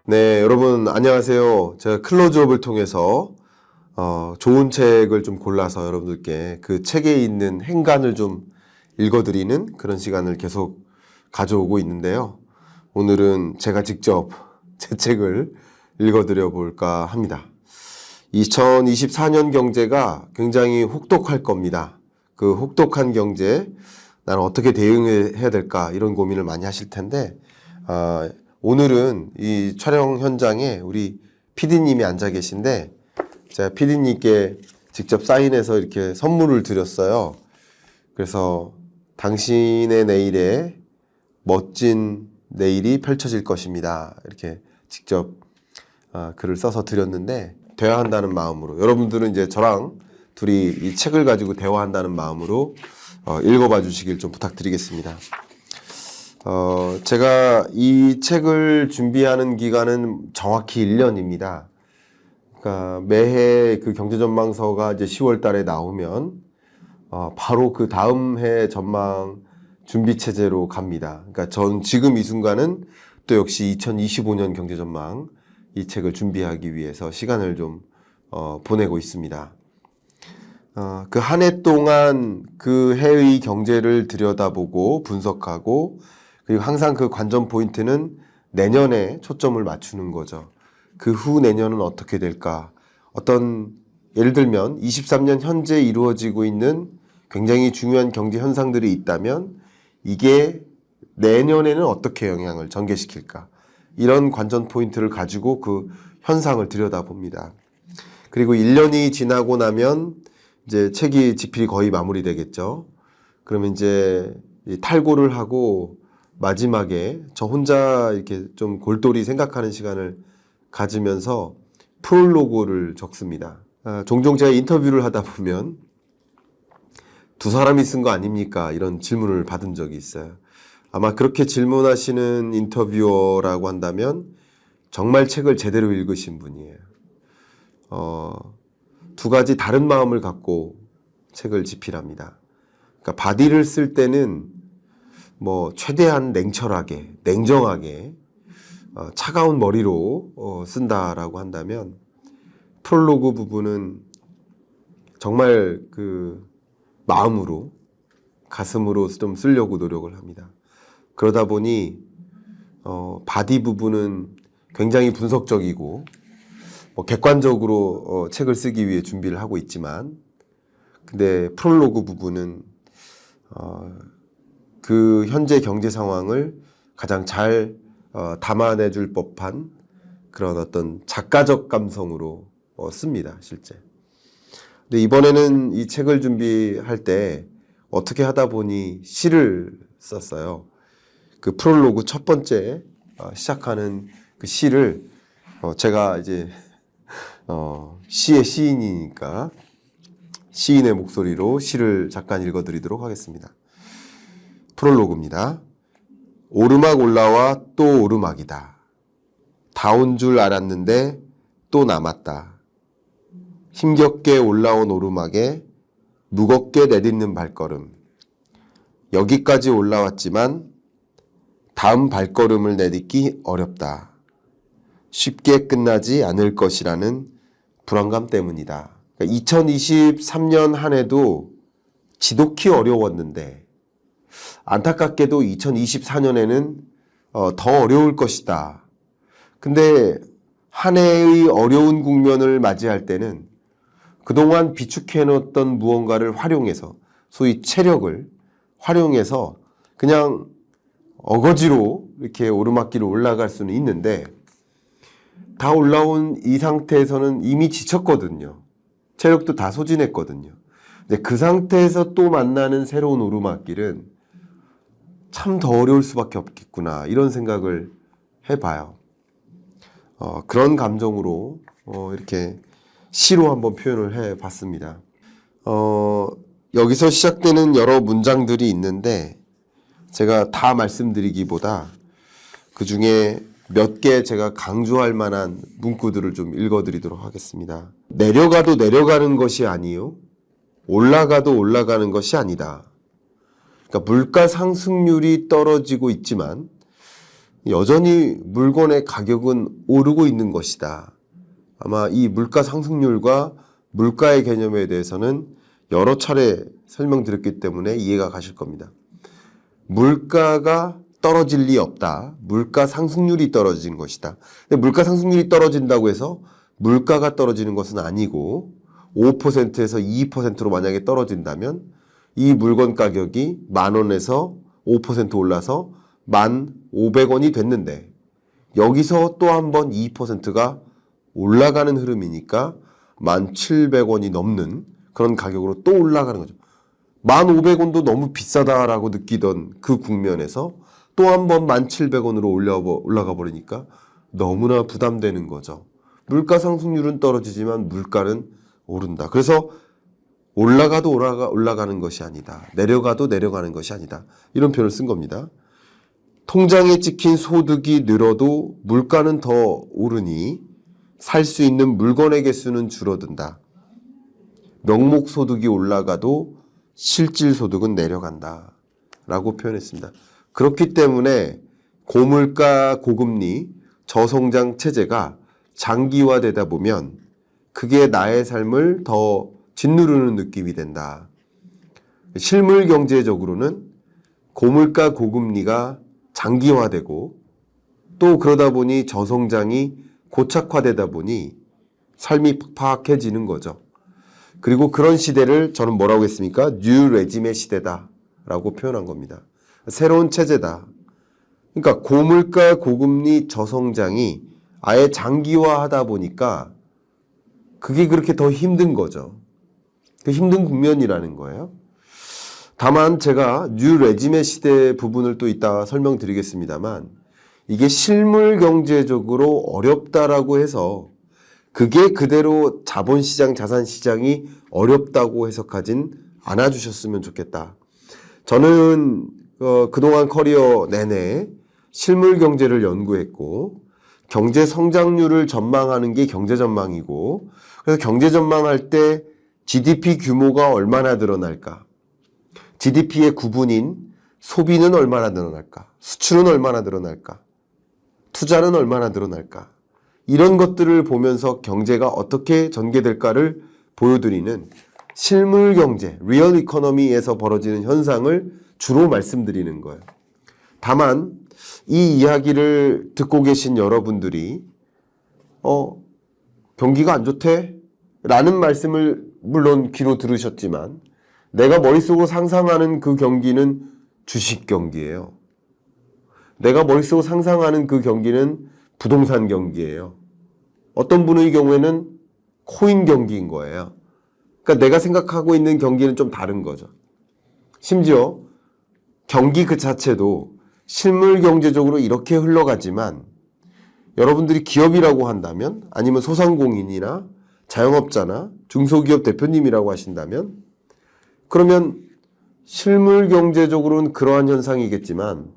네, 여러분 안녕하세요. 제가 클로즈업을 통해서 좋은 책을 좀 골라서 여러분들께 그 책에 있는 행간을 좀 읽어드리는 그런 시간을 계속 가져오고 있는데요. 오늘은 제가 직접 제 책을 읽어드려 볼까 합니다. 2024년 경제가 굉장히 혹독할 겁니다. 그 혹독한 경제, 나는 어떻게 대응해야 될까 이런 고민을 많이 하실 텐데 오늘은 이 촬영 현장에 우리 PD님이 앉아 계신데 제가 PD님께 직접 사인해서 이렇게 선물을 드렸어요. 그래서 당신의 내일에 멋진 내일이 펼쳐질 것입니다. 이렇게 직접 글을 써서 드렸는데 대화한다는 마음으로 여러분들은 이제 저랑 둘이 이 책을 가지고 대화한다는 마음으로 읽어봐 주시길 좀 부탁드리겠습니다. 제가 이 책을 준비하는 기간은 정확히 1년입니다. 그러니까 매해 그 경제전망서가 이제 10월 달에 나오면, 바로 그 다음 해 전망 준비 체제로 갑니다. 그러니까 전 지금 이 순간은 또 역시 2025년 경제전망 이 책을 준비하기 위해서 시간을 좀, 보내고 있습니다. 그 한 해 동안 그 해의 경제를 들여다보고 분석하고 그리고 항상 그 관전 포인트는 내년에 초점을 맞추는 거죠. 그 후 내년은 어떻게 될까? 예를 들면 23년 현재 이루어지고 있는 굉장히 중요한 경제 현상들이 있다면 이게 내년에는 어떻게 영향을 전개시킬까? 이런 관전 포인트를 가지고 그 현상을 들여다봅니다. 그리고 1년이 지나고 나면 이제 책이 집필이 거의 마무리되겠죠. 그러면 이제 탈고를 하고 마지막에 저 혼자 이렇게 좀 골똘히 생각하는 시간을 가지면서 프롤로그를 적습니다. 종종 제가 인터뷰를 하다 보면 두 사람이 쓴 거 아닙니까? 이런 질문을 받은 적이 있어요. 아마 그렇게 질문하시는 인터뷰어라고 한다면 정말 책을 제대로 읽으신 분이에요. 두 가지 다른 마음을 갖고 책을 집필합니다. 그러니까 바디를 쓸 때는 최대한 냉철하게, 냉정하게, 차가운 머리로 쓴다라고 한다면 프롤로그 부분은 정말 그 마음으로, 가슴으로 좀 쓰려고 노력을 합니다. 그러다 보니 바디 부분은 굉장히 분석적이고 객관적으로 책을 쓰기 위해 준비를 하고 있지만 근데 프롤로그 부분은 그 현재 경제 상황을 가장 잘 담아내줄 법한 그런 어떤 작가적 감성으로 씁니다, 실제. 근데 이번에는 이 책을 준비할 때 어떻게 하다 보니 시를 썼어요. 그 프롤로그 첫 번째 시작하는 그 시를 제가 이제 시의 시인이니까 시인의 목소리로 시를 잠깐 읽어드리도록 하겠습니다. 프롤로그입니다. 오르막 올라와 또 오르막이다. 다 온 줄 알았는데 또 남았다. 힘겹게 올라온 오르막에 무겁게 내딛는 발걸음. 여기까지 올라왔지만 다음 발걸음을 내딛기 어렵다. 쉽게 끝나지 않을 것이라는 불안감 때문이다. 2023년 한 해도 지독히 어려웠는데 안타깝게도 2024년에는 더 어려울 것이다. 근데 한 해의 어려운 국면을 맞이할 때는 그동안 비축해놓았던 무언가를 활용해서 소위 체력을 활용해서 그냥 어거지로 이렇게 오르막길을 올라갈 수는 있는데 다 올라온 이 상태에서는 이미 지쳤거든요. 체력도 다 소진했거든요. 근데 그 상태에서 또 만나는 새로운 오르막길은 참 더 어려울 수밖에 없겠구나 이런 생각을 해봐요. 그런 감정으로 이렇게 시로 한번 표현을 해봤습니다. 여기서 시작되는 여러 문장들이 있는데 제가 다 말씀드리기보다 그 중에 몇 개 제가 강조할 만한 문구들을 좀 읽어드리도록 하겠습니다. 내려가도 내려가는 것이 아니요 올라가도 올라가는 것이 아니다. 그러니까 물가 상승률이 떨어지고 있지만 여전히 물건의 가격은 오르고 있는 것이다. 아마 이 물가 상승률과 물가의 개념에 대해서는 여러 차례 설명드렸기 때문에 이해가 가실 겁니다. 물가가 떨어질 리 없다. 물가 상승률이 떨어진 것이다. 근데 물가 상승률이 떨어진다고 해서 물가가 떨어지는 것은 아니고 5%에서 2%로 만약에 떨어진다면 이 물건 가격이 10,000원에서 5% 올라서 1,500원이 됐는데 여기서 또 한 번 2%가 올라가는 흐름이니까 1,700원이 넘는 그런 가격으로 또 올라가는 거죠. 1,500원도 너무 비싸다라고 느끼던 그 국면에서 또 한 번 1,700원으로 올라가 버리니까 너무나 부담되는 거죠. 물가 상승률은 떨어지지만 물가는 오른다. 그래서 올라가도 올라가는 것이 아니다. 내려가도 내려가는 것이 아니다. 이런 표현을 쓴 겁니다. 통장에 찍힌 소득이 늘어도 물가는 더 오르니 살 수 있는 물건의 개수는 줄어든다. 명목 소득이 올라가도 실질 소득은 내려간다. 라고 표현했습니다. 그렇기 때문에 고물가, 고금리, 저성장 체제가 장기화되다 보면 그게 나의 삶을 더 짓누르는 느낌이 된다. 실물 경제적으로는 고물가, 고금리가 장기화되고 또 그러다 보니 저성장이 고착화되다 보니 삶이 팍팍해지는 거죠. 그리고 그런 시대를 저는 뭐라고 했습니까? 뉴 레짐의 시대다 라고 표현한 겁니다. 새로운 체제다. 그러니까 고물가, 고금리, 저성장이 아예 장기화하다 보니까 그게 그렇게 더 힘든 거죠. 그 힘든 국면이라는 거예요. 다만 제가 뉴 레짐의 시대 부분을 또 이따 설명드리겠습니다만 이게 실물 경제적으로 어렵다라고 해서 그게 그대로 자본시장, 자산시장이 어렵다고 해석하진 않아주셨으면 좋겠다. 저는 그동안 커리어 내내 실물 경제를 연구했고 경제 성장률을 전망하는 게 경제 전망이고 그래서 경제 전망할 때 GDP 규모가 얼마나 늘어날까? GDP의 구분인 소비는 얼마나 늘어날까? 수출은 얼마나 늘어날까? 투자는 얼마나 늘어날까? 이런 것들을 보면서 경제가 어떻게 전개될까를 보여드리는 실물 경제, 리얼 이코노미에서 벌어지는 현상을 주로 말씀드리는 거예요. 다만 이 이야기를 듣고 계신 여러분들이 경기가 안 좋대? 라는 말씀을 물론 귀로 들으셨지만 내가 머릿속으로 상상하는 그 경기는 주식 경기예요. 내가 머릿속으로 상상하는 그 경기는 부동산 경기예요. 어떤 분의 경우에는 코인 경기인 거예요. 그러니까 내가 생각하고 있는 경기는 좀 다른 거죠. 심지어 경기 그 자체도 실물 경제적으로 이렇게 흘러가지만 여러분들이 기업이라고 한다면 아니면 소상공인이나 자영업자나 중소기업 대표님이라고 하신다면 그러면 실물 경제적으로는 그러한 현상이겠지만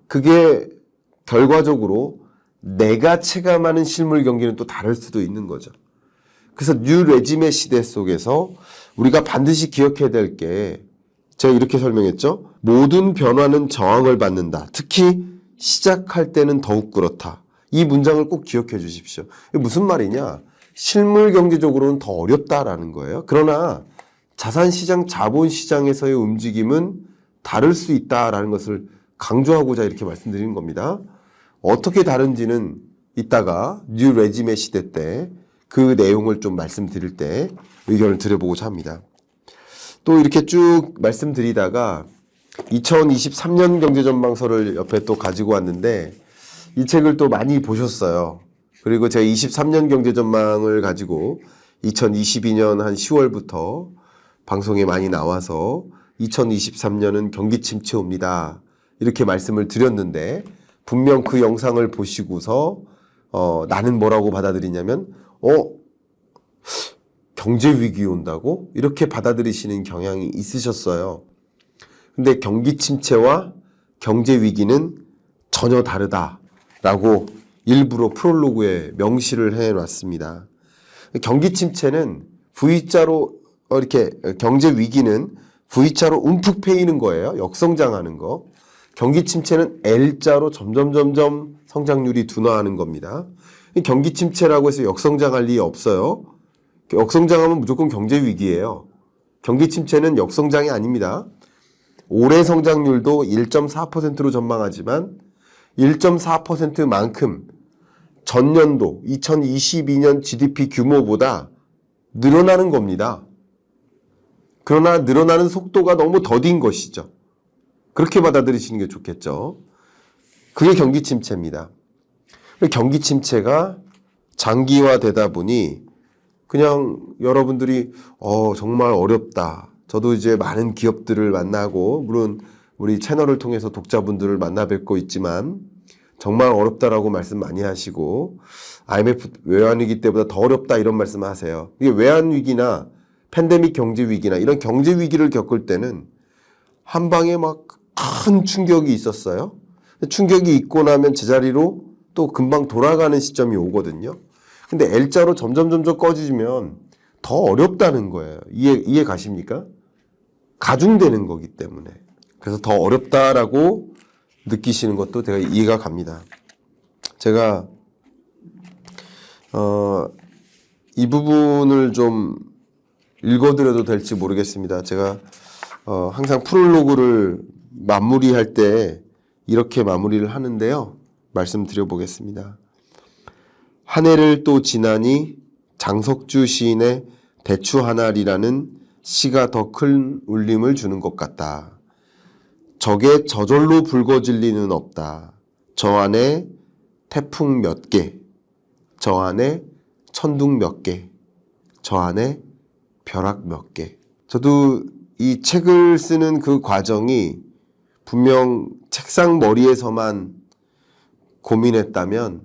그게 결과적으로 내가 체감하는 실물 경기는 또 다를 수도 있는 거죠. 그래서 뉴 레짐의 시대 속에서 우리가 반드시 기억해야 될 게 제가 이렇게 설명했죠. 모든 변화는 저항을 받는다. 특히 시작할 때는 더욱 그렇다. 이 문장을 꼭 기억해 주십시오. 이게 무슨 말이냐? 실물 경제적으로는 더 어렵다라는 거예요. 그러나 자산시장, 자본시장에서의 움직임은 다를 수 있다라는 것을 강조하고자 이렇게 말씀드리는 겁니다. 어떻게 다른지는 이따가 뉴 레짐의 시대 때 그 내용을 좀 말씀드릴 때 의견을 드려보고자 합니다. 또 이렇게 쭉 말씀드리다가 2023년 경제전망서를 옆에 또 가지고 왔는데 이 책을 또 많이 보셨어요. 그리고 제가 23년 경제전망을 가지고 2022년 한 10월부터 방송에 많이 나와서 2023년은 경기 침체 옵니다. 이렇게 말씀을 드렸는데 분명 그 영상을 보시고서 나는 뭐라고 받아들이냐면 경제 위기 온다고? 이렇게 받아들이시는 경향이 있으셨어요. 근데 경기 침체와 경제 위기는 전혀 다르다라고 일부러 프롤로그에 명시를 해놨습니다. 경기 침체는 V자로 이렇게 경제 위기는 V자로 움푹 패이는 거예요. 역성장하는 거. 경기 침체는 L자로 점점 성장률이 둔화하는 겁니다. 경기 침체라고 해서 역성장할 리 없어요. 역성장하면 무조건 경제 위기예요. 경기 침체는 역성장이 아닙니다. 올해 성장률도 1.4%로 전망하지만 1.4%만큼 전년도 2022년 GDP 규모보다 늘어나는 겁니다. 그러나 늘어나는 속도가 너무 더딘 것이죠. 그렇게 받아들이시는 게 좋겠죠. 그게 경기 침체입니다. 경기 침체가 장기화되다 보니 그냥 여러분들이 정말 어렵다. 저도 이제 많은 기업들을 만나고 물론 우리 채널을 통해서 독자분들을 만나 뵙고 있지만 정말 어렵다라고 말씀 많이 하시고 IMF 외환위기 때보다 더 어렵다 이런 말씀 하세요. 이게 외환위기나 팬데믹 경제위기나 이런 경제위기를 겪을 때는 한 방에 막 큰 충격이 있었어요. 충격이 있고 나면 제자리로 또 금방 돌아가는 시점이 오거든요. 근데 L자로 점점 꺼지면 더 어렵다는 거예요. 이해 가십니까? 가중되는 거기 때문에. 그래서 더 어렵다라고 느끼시는 것도 제가 이해가 갑니다. 제가 이 부분을 좀 읽어드려도 될지 모르겠습니다. 제가 항상 프롤로그를 마무리할 때 이렇게 마무리를 하는데요. 말씀드려보겠습니다. 한 해를 또 지나니 장석주 시인의 대추 하나리라는 시가 더 큰 울림을 주는 것 같다. 적에 저절로 붉어질 리는 없다. 저 안에 태풍 몇 개, 저 안에 천둥 몇 개, 저 안에 벼락 몇 개. 저도 이 책을 쓰는 그 과정이 분명 책상 머리에서만 고민했다면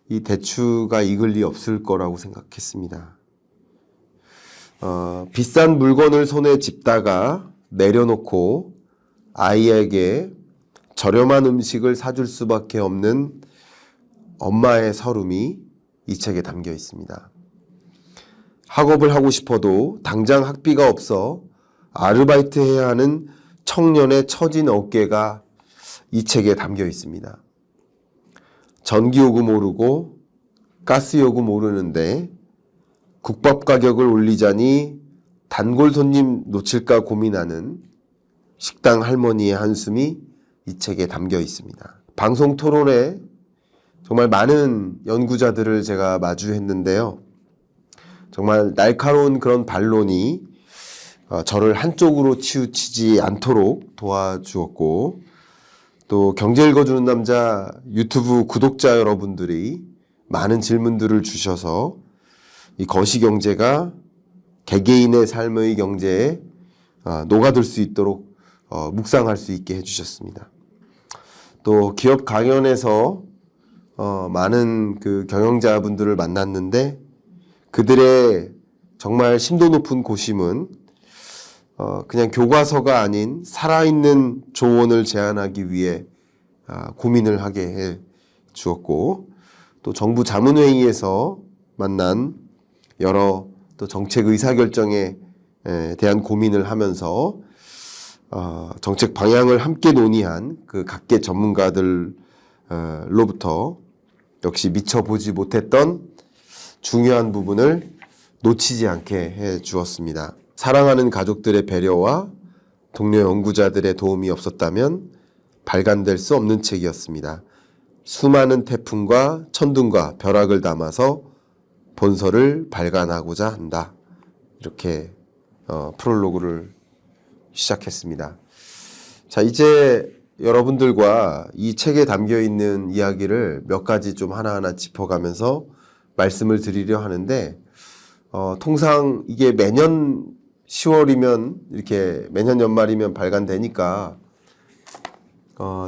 이 대추가 익을 리 없을 거라고 생각했습니다. 비싼 물건을 손에 짚다가 내려놓고 아이에게 저렴한 음식을 사줄 수밖에 없는 엄마의 서름이 이 책에 담겨 있습니다. 학업을 하고 싶어도 당장 학비가 없어 아르바이트 해야 하는 청년의 처진 어깨가 이 책에 담겨 있습니다. 전기요금 오르고 가스요금 오르는데 국밥 가격을 올리자니 단골 손님 놓칠까 고민하는 식당 할머니의 한숨이 이 책에 담겨 있습니다. 방송 토론에 정말 많은 연구자들을 제가 마주했는데요. 정말 날카로운 그런 반론이 저를 한쪽으로 치우치지 않도록 도와주었고 또 경제 읽어주는 남자 유튜브 구독자 여러분들이 많은 질문들을 주셔서 이 거시경제가 개개인의 삶의 경제에 녹아들 수 있도록 묵상할 수 있게 해주셨습니다. 또 기업 강연에서 많은 그 경영자분들을 만났는데 그들의 정말 심도 높은 고심은 그냥 교과서가 아닌 살아있는 조언을 제안하기 위해 고민을 하게 해 주었고 또 정부 자문회의에서 만난 여러 또 정책 의사결정에 대한 고민을 하면서 정책 방향을 함께 논의한 그 각계 전문가들로부터 역시 미처 보지 못했던 중요한 부분을 놓치지 않게 해 주었습니다. 사랑하는 가족들의 배려와 동료 연구자들의 도움이 없었다면 발간될 수 없는 책이었습니다. 수많은 태풍과 천둥과 벼락을 담아서 본서를 발간하고자 한다. 이렇게 프롤로그를 시작했습니다. 자, 이제 여러분들과 이 책에 담겨 있는 이야기를 몇 가지 좀 하나하나 짚어가면서 말씀을 드리려 하는데 통상 이게 매년 10월이면 이렇게 매년 연말이면 발간되니까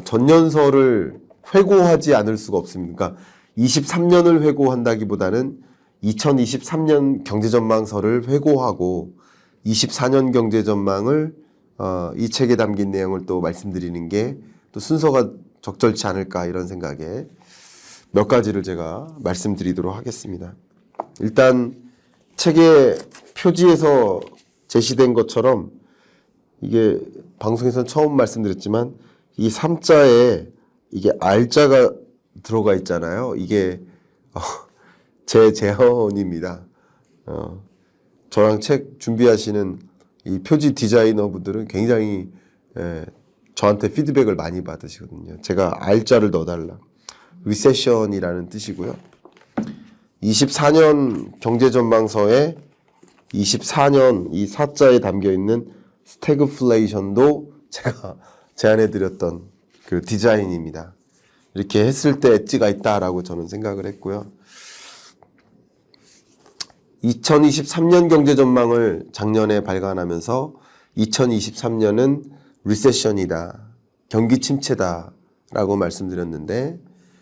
전년서를 회고하지 않을 수가 없습니다. 그러니까 23년을 회고한다기보다는 2023년 경제전망서를 회고하고 24년 경제전망을 이 책에 담긴 내용을 또 말씀드리는 게 또 순서가 적절치 않을까 이런 생각에 몇 가지를 제가 말씀드리도록 하겠습니다. 일단 책의 표지에서 제시된 것처럼 이게 방송에서 처음 말씀드렸지만 이 3자에 이게 R자가 들어가 있잖아요. 이게 제 제언입니다. 저랑 책 준비하시는 이 표지 디자이너분들은 굉장히 저한테 피드백을 많이 받으시거든요. 제가 R자를 넣어달라. 리세션이라는 뜻이고요. 24년 경제전망서에 24년 이 4자에 담겨있는 스태그플레이션도 제가 제안해드렸던 그 디자인입니다. 이렇게 했을 때 엣지가 있다라고 저는 생각을 했고요. 2023년 경제전망을 작년에 발간하면서 2023년은 리세션이다, 경기 침체다 라고 말씀드렸는데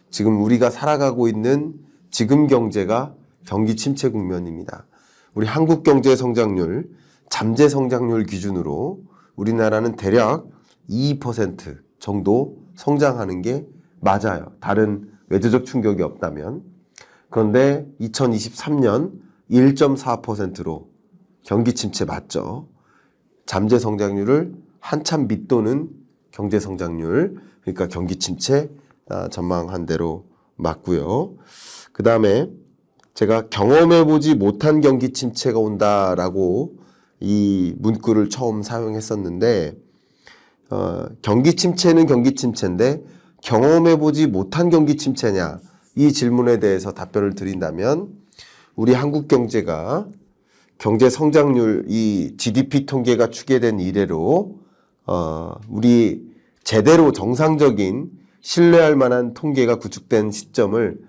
지금 우리가 살아가고 있는 지금 경제가 경기 침체 국면입니다. 우리 한국 경제 성장률, 잠재 성장률 기준으로 우리나라는 대략 2% 정도 성장하는 게 맞아요. 다른 외부적 충격이 없다면. 그런데 2023년 1.4%로 경기 침체 맞죠. 잠재 성장률을 한참 밑도는 경제 성장률, 그러니까 경기 침체 전망한 대로 맞고요. 그 다음에 제가 경험해보지 못한 경기 침체가 온다라고 이 문구를 처음 사용했었는데 경기 침체는 경기 침체인데 경험해보지 못한 경기 침체냐, 이 질문에 대해서 답변을 드린다면 우리 한국 경제가 경제 성장률 이 GDP 통계가 추계된 이래로 우리 제대로 정상적인 신뢰할 만한 통계가 구축된 시점을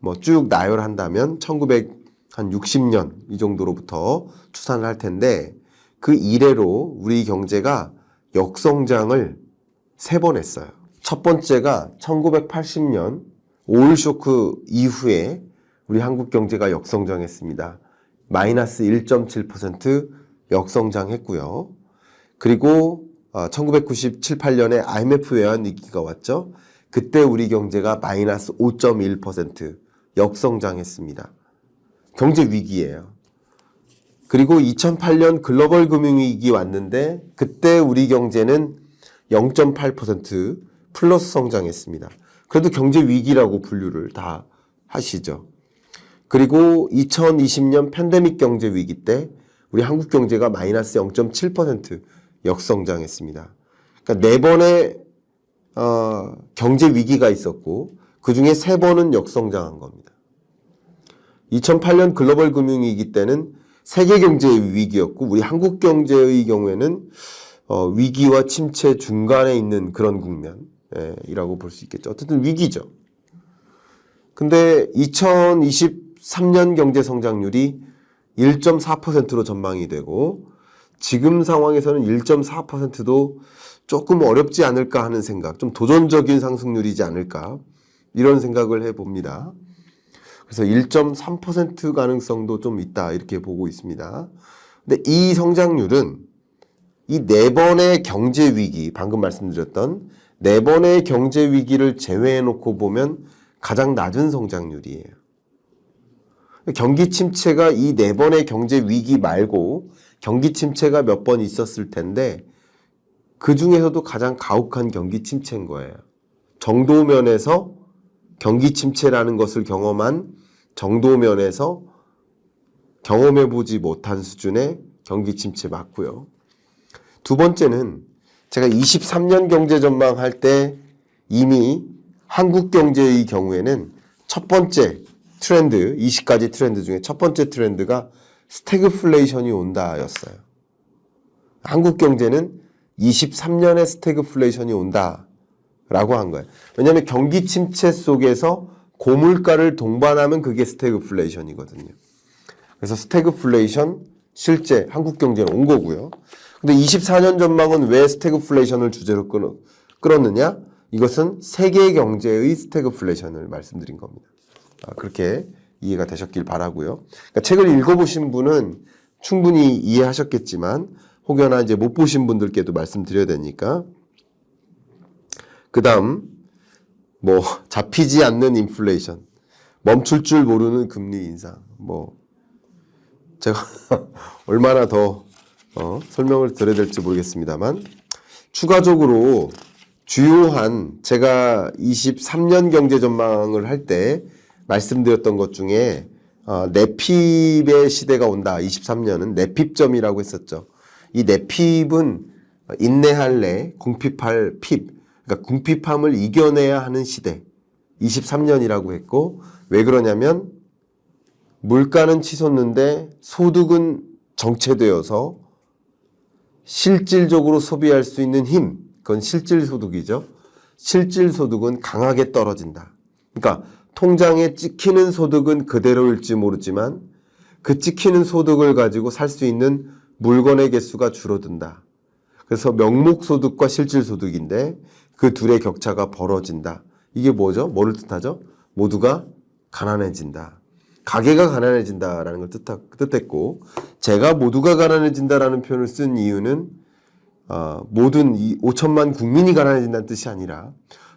뭐 쭉 나열한다면 1960년 이 정도로부터 추산을 할 텐데 그 이래로 우리 경제가 역성장을 3번 했어요. 첫 번째가 1980년 오일 쇼크 이후에 우리 한국 경제가 역성장했습니다. 마이너스 1.7% 역성장했고요. 그리고 1997, 8년에 IMF 외환 위기가 왔죠. 그때 우리 경제가 마이너스 5.1% 역성장했습니다. 경제 위기예요. 그리고 2008년 글로벌 금융위기 왔는데 그때 우리 경제는 0.8% 플러스 성장했습니다. 그래도 경제 위기라고 분류를 다 하시죠. 그리고 2020년 팬데믹 경제 위기 때 우리 한국 경제가 마이너스 0.7% 역성장했습니다. 그러니까 4번의 경제 위기가 있었고 그 중에 3번은 역성장한 겁니다. 2008년 글로벌 금융위기 때는 세계 경제의 위기였고 우리 한국 경제의 경우에는 위기와 침체 중간에 있는 그런 국면이라고 볼 수 있겠죠. 어쨌든 위기죠. 근데 2023년 경제 성장률이 1.4%로 전망이 되고 지금 상황에서는 1.4%도 조금 어렵지 않을까 하는 생각, 좀 도전적인 상승률이지 않을까 이런 생각을 해봅니다. 그래서 1.3% 가능성도 좀 있다 이렇게 보고 있습니다. 근데 이 성장률은 이 4번의 경제 위기, 방금 말씀드렸던 4번의 경제 위기를 제외해 놓고 보면 가장 낮은 성장률이에요. 경기 침체가 이 4번의 경제 위기 말고 경기 침체가 몇 번 있었을 텐데 그 중에서도 가장 가혹한 경기 침체인 거예요. 정도면에서 경기 침체라는 것을 경험한 정도면에서 경험해보지 못한 수준의 경기 침체 맞고요. 두 번째는 제가 23년 경제 전망할 때 이미 한국 경제의 경우에는 첫 번째 트렌드, 20가지 트렌드 중에 첫 번째 트렌드가 스태그플레이션이 온다였어요. 한국 경제는 23년에 스태그플레이션이 온다라고 한 거예요. 왜냐하면 경기 침체 속에서 고물가를 동반하면 그게 스태그플레이션이거든요. 그래서 스태그플레이션 실제 한국 경제는 온 거고요. 근데 24년 전망은 왜 스태그플레이션을 주제로 끌었느냐? 이것은 세계 경제의 스태그플레이션을 말씀드린 겁니다. 그렇게 이해가 되셨길 바라고요. 그러니까 책을 읽어보신 분은 충분히 이해하셨겠지만 혹여나 이제 못 보신 분들께도 말씀드려야 되니까. 그 다음 뭐 잡히지 않는 인플레이션, 멈출 줄 모르는 금리 인상. 뭐 제가 얼마나 더 설명을 드려야 될지 모르겠습니다만 추가적으로 주요한 제가 23년 경제 전망을 할 때 말씀드렸던 것 중에 내핍의 시대가 온다. 23년은 내핍점이라고 했었죠. 이 내핍은 인내할래, 궁핍할 핍. 그러니까 궁핍함을 이겨내야 하는 시대. 23년이라고 했고, 왜 그러냐면 물가는 치솟는데 소득은 정체되어서 실질적으로 소비할 수 있는 힘, 그건 실질소득이죠. 실질소득은 강하게 떨어진다. 그러니까 통장에 찍히는 소득은 그대로일지 모르지만 그 찍히는 소득을 가지고 살 수 있는 물건의 개수가 줄어든다. 그래서 명목소득과 실질소득인데 그 둘의 격차가 벌어진다. 이게 뭐죠? 뭐를 뜻하죠? 모두가 가난해진다. 가계가 가난해진다라는 걸 뜻했고, 제가 모두가 가난해진다라는 표현을 쓴 이유는 모든 5천만 국민이 가난해진다는 뜻이 아니라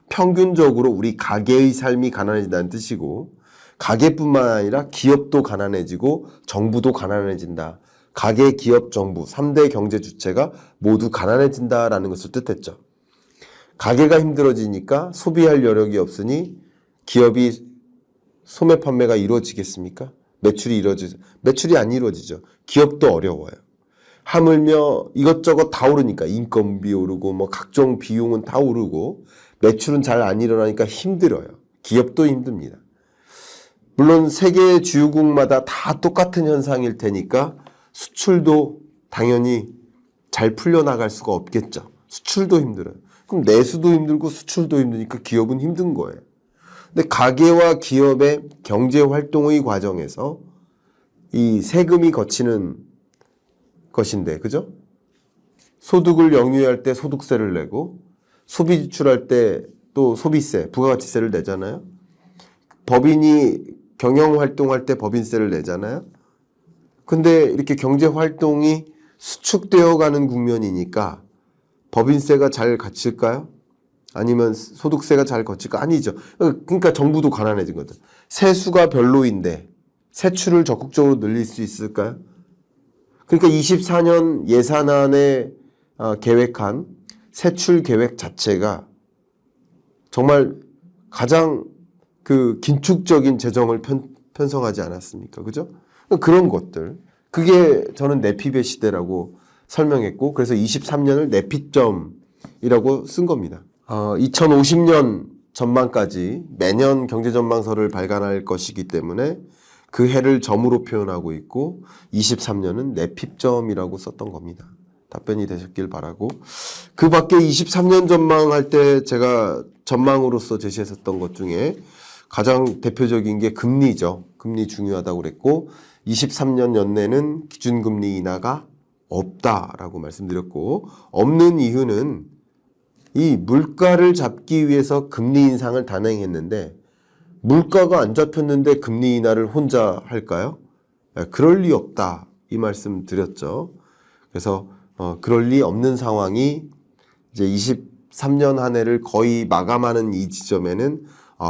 평균적으로 우리 가계의 삶이 가난해진다는 뜻이고, 가계뿐만 아니라 기업도 가난해지고 정부도 가난해진다. 가계, 기업, 정부 3대 경제 주체가 모두 가난해진다라는 것을 뜻했죠. 가계가 힘들어지니까 소비할 여력이 없으니 기업이 소매 판매가 이루어지겠습니까? 매출이 안 이루어지죠. 기업도 어려워요. 하물며 이것저것 다 오르니까 인건비 오르고 뭐 각종 비용은 다 오르고 매출은 잘 안 일어나니까 힘들어요. 기업도 힘듭니다. 물론 세계 주요국마다 다 똑같은 현상일 테니까 수출도 당연히 잘 풀려나갈 수가 없겠죠. 수출도 힘들어요. 그럼 내수도 힘들고 수출도 힘드니까 기업은 힘든 거예요. 근데 가계와 기업의 경제활동의 과정에서 이 세금이 거치는 것인데, 그죠? 소득을 영유할 때 소득세를 내고 소비 지출할 때 또 소비세, 부가가치세를 내잖아요. 법인이 경영활동할 때 법인세를 내잖아요. 근데 이렇게 경제활동이 수축되어 가는 국면이니까 법인세가 잘 갇힐까요? 아니면 소득세가 잘 걷힐까? 아니죠. 그러니까 정부도 가난해진 거죠. 세수가 별로인데 세출을 적극적으로 늘릴 수 있을까요? 그러니까 24년 예산안에 계획한 세출 계획 자체가 정말 가장 그 긴축적인 재정을 편성하지 않았습니까? 그죠? 그런 것들. 그게 저는 내핍의 시대라고 설명했고, 그래서 23년을 내핍점이라고 쓴 겁니다. 2050년 전망까지 매년 경제전망서를 발간할 것이기 때문에 그 해를 점으로 표현하고 있고 23년은 내핍점이라고 썼던 겁니다. 답변이 되셨길 바라고, 그 밖에 23년 전망할 때 제가 전망으로서 제시했었던 것 중에 가장 대표적인 게 금리죠. 금리 중요하다고 그랬고 23년 연내는 기준금리 인하가 없다라고 말씀드렸고, 없는 이유는 이 물가를 잡기 위해서 금리 인상을 단행했는데 물가가 안 잡혔는데 금리 인하를 혼자 할까요? 그럴 리 없다, 이 말씀 드렸죠. 그래서 그럴 리 없는 상황이 이제 23년 한 해를 거의 마감하는 이 지점에는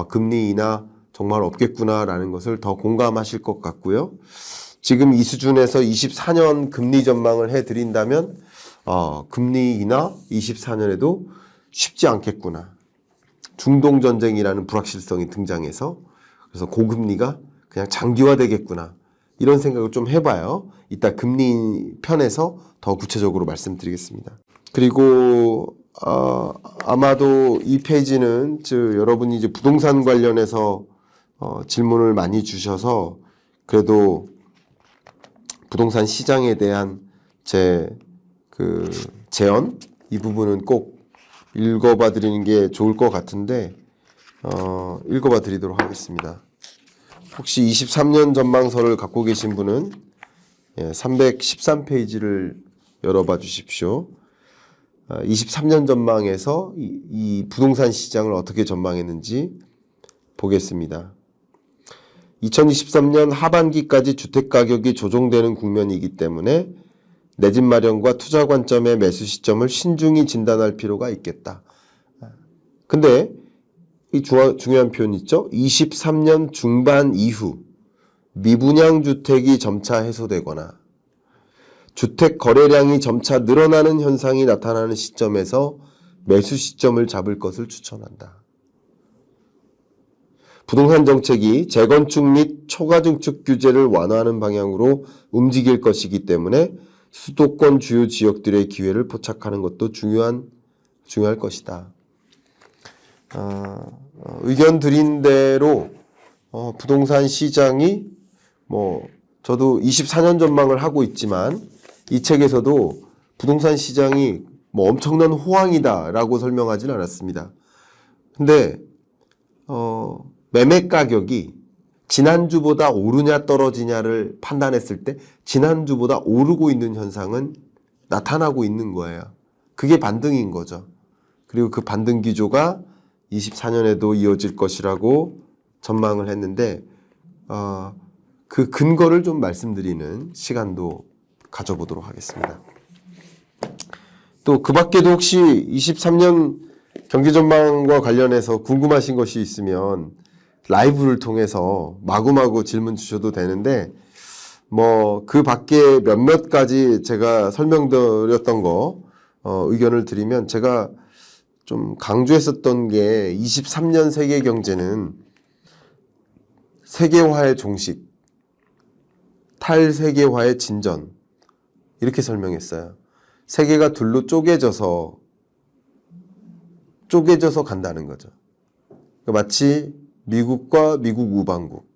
금리 인하 정말 없겠구나라는 것을 더 공감하실 것 같고요. 지금 이 수준에서 24년 금리 전망을 해드린다면 금리 인하 24년에도 쉽지 않겠구나. 중동전쟁이라는 불확실성이 등장해서 그래서 고금리가 그냥 장기화되겠구나. 이런 생각을 좀 해봐요. 이따 금리 편에서 더 구체적으로 말씀드리겠습니다. 그리고 아마도 이 페이지는 여러분이 이제 부동산 관련해서 질문을 많이 주셔서 그래도 부동산 시장에 대한 제 제언 이 부분은 꼭 읽어봐 드리는 게 좋을 것 같은데 읽어봐 드리도록 하겠습니다. 혹시 23년 전망서를 갖고 계신 분은 313페이지를 열어봐 주십시오. 23년 전망에서 이 부동산 시장을 어떻게 전망했는지 보겠습니다. 2023년 하반기까지 주택가격이 조정되는 국면이기 때문에 내 집 마련과 투자 관점의 매수 시점을 신중히 진단할 필요가 있겠다. 근데 이 중요한 표현 있죠? 23년 중반 이후 미분양 주택이 점차 해소되거나 주택 거래량이 점차 늘어나는 현상이 나타나는 시점에서 매수 시점을 잡을 것을 추천한다. 부동산 정책이 재건축 및 초과 증축 규제를 완화하는 방향으로 움직일 것이기 때문에 수도권 주요 지역들의 기회를 포착하는 것도 중요할 것이다. 의견 드린 대로 부동산 시장이 저도 24년 전망을 하고 있지만 이 책에서도 부동산 시장이 엄청난 호황이다라고 설명하진 않았습니다. 근데 매매 가격이 지난주보다 오르냐 떨어지냐를 판단했을 때 지난주보다 오르고 있는 현상은 나타나고 있는 거예요. 그게 반등인 거죠. 그리고 그 반등 기조가 24년에도 이어질 것이라고 전망을 했는데 그 근거를 좀 말씀드리는 시간도 가져보도록 하겠습니다. 또 그 밖에도 혹시 23년 경제 전망과 관련해서 궁금하신 것이 있으면 라이브를 통해서 마구마구 질문 주셔도 되는데 그 밖에 몇몇 가지 제가 설명드렸던 거 의견을 드리면 제가 좀 강조했었던 게 23년 세계 경제는 세계화의 종식, 탈세계화의 진전 이렇게 설명했어요. 세계가 둘로 쪼개져서 간다는 거죠. 마치 미국과 미국 우방국,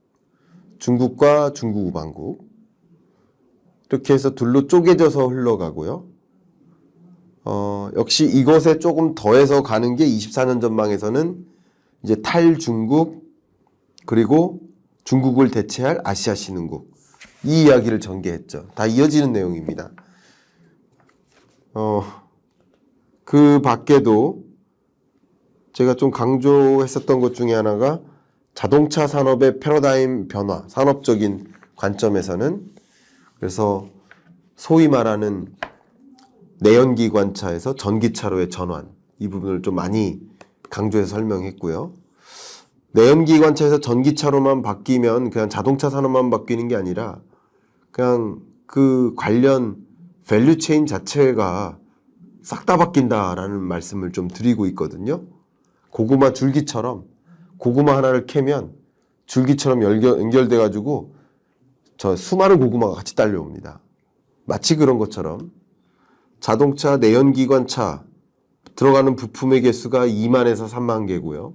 중국과 중국 우방국 이렇게 해서 둘로 쪼개져서 흘러가고요. 역시 이것에 조금 더해서 가는 게 24년 전망에서는 이제 탈중국 그리고 중국을 대체할 아시아 신흥국 이 이야기를 전개했죠. 다 이어지는 내용입니다. 그 밖에도 제가 좀 강조했었던 것 중에 하나가 자동차 산업의 패러다임 변화, 산업적인 관점에서는 그래서 소위 말하는 내연기관차에서 전기차로의 전환 이 부분을 좀 많이 강조해서 설명했고요. 내연기관차에서 전기차로만 바뀌면 그냥 자동차 산업만 바뀌는 게 아니라 그냥 그 관련 밸류체인 자체가 싹 다 바뀐다라는 말씀을 좀 드리고 있거든요. 고구마 줄기처럼 고구마 하나를 캐면 줄기처럼 연결돼 가지고 저 수많은 고구마가 같이 딸려옵니다. 마치 그런 것처럼 자동차 내연기관차 들어가는 부품의 개수가 2만에서 3만 개고요.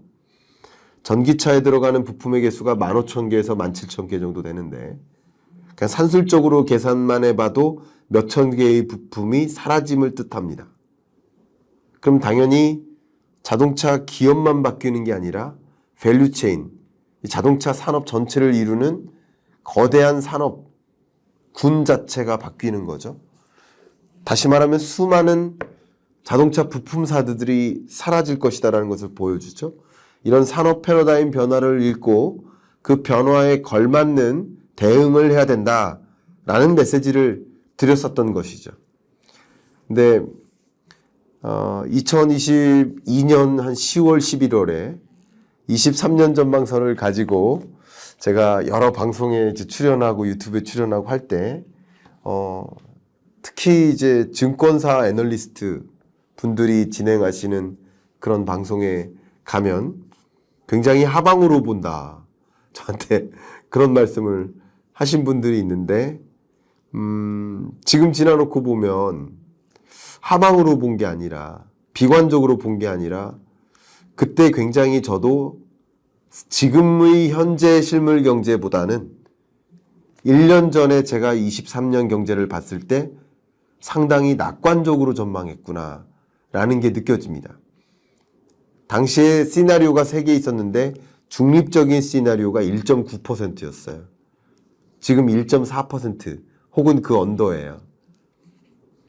전기차에 들어가는 부품의 개수가 15,000개에서 17,000개 정도 되는데 그냥 산술적으로 계산만 해봐도 몇천 개의 부품이 사라짐을 뜻합니다. 그럼 당연히 자동차 기업만 바뀌는 게 아니라 밸류체인, 자동차 산업 전체를 이루는 거대한 산업 군 자체가 바뀌는 거죠. 다시 말하면 수많은 자동차 부품사들이 사라질 것이다라는 것을 보여주죠. 이런 산업 패러다임 변화를 읽고 그 변화에 걸맞는 대응을 해야 된다라는 메시지를 드렸었던 것이죠. 근데 2022년 한 10월, 11월에 23년 전망선을 가지고 제가 여러 방송에 출연하고 유튜브에 출연하고 할 때 특히 이제 증권사 애널리스트 분들이 진행하시는 그런 방송에 가면 굉장히 하방으로 본다. 저한테 그런 말씀을 하신 분들이 있는데 지금 지나놓고 보면 하방으로 본 게 아니라 비관적으로 본 게 아니라 그때 굉장히 저도 지금의 현재 실물 경제보다는 1년 전에 제가 23년 경제를 봤을 때 상당히 낙관적으로 전망했구나 라는 게 느껴집니다. 당시에 시나리오가 3개 있었는데 중립적인 시나리오가 1.9%였어요. 지금 1.4% 혹은 그 언더예요.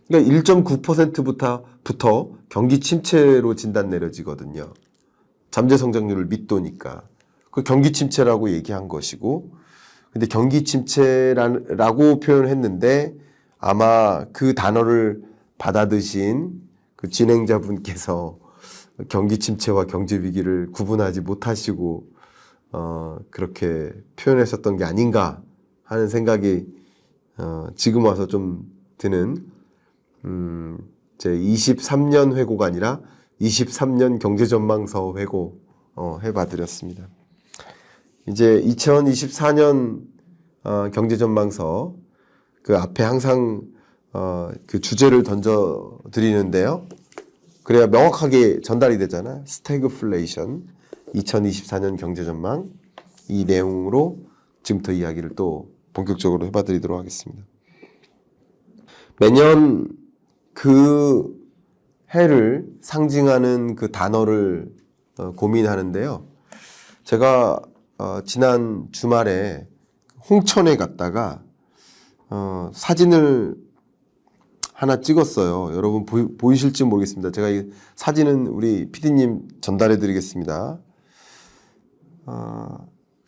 그러니까 1.9%부터 경기 침체로 진단 내려지거든요. 잠재 성장률을 밑도니까. 그 경기 침체라고 얘기한 것이고, 근데 경기 침체라고 표현했는데 아마 그 단어를 받아드신 그 진행자분께서 경기 침체와 경제 위기를 구분하지 못하시고 그렇게 표현했었던 게 아닌가 하는 생각이 지금 와서 좀 드는 제 23년 회고가 아니라 2023년 경제전망서 회고 해봐드렸습니다. 이제 2024년 경제전망서 그 앞에 항상 그 주제를 던져드리는데요. 그래야 명확하게 전달이 되잖아요. 스태그플레이션 2024년 경제전망 이 내용으로 지금부터 이야기를 또 본격적으로 해봐드리도록 하겠습니다. 매년 그 해를 상징하는 그 단어를 고민하는데요. 제가 지난 주말에 홍천에 갔다가 사진을 하나 찍었어요. 여러분 보이실지 모르겠습니다. 제가 이 사진은 우리 PD님 전달해 드리겠습니다.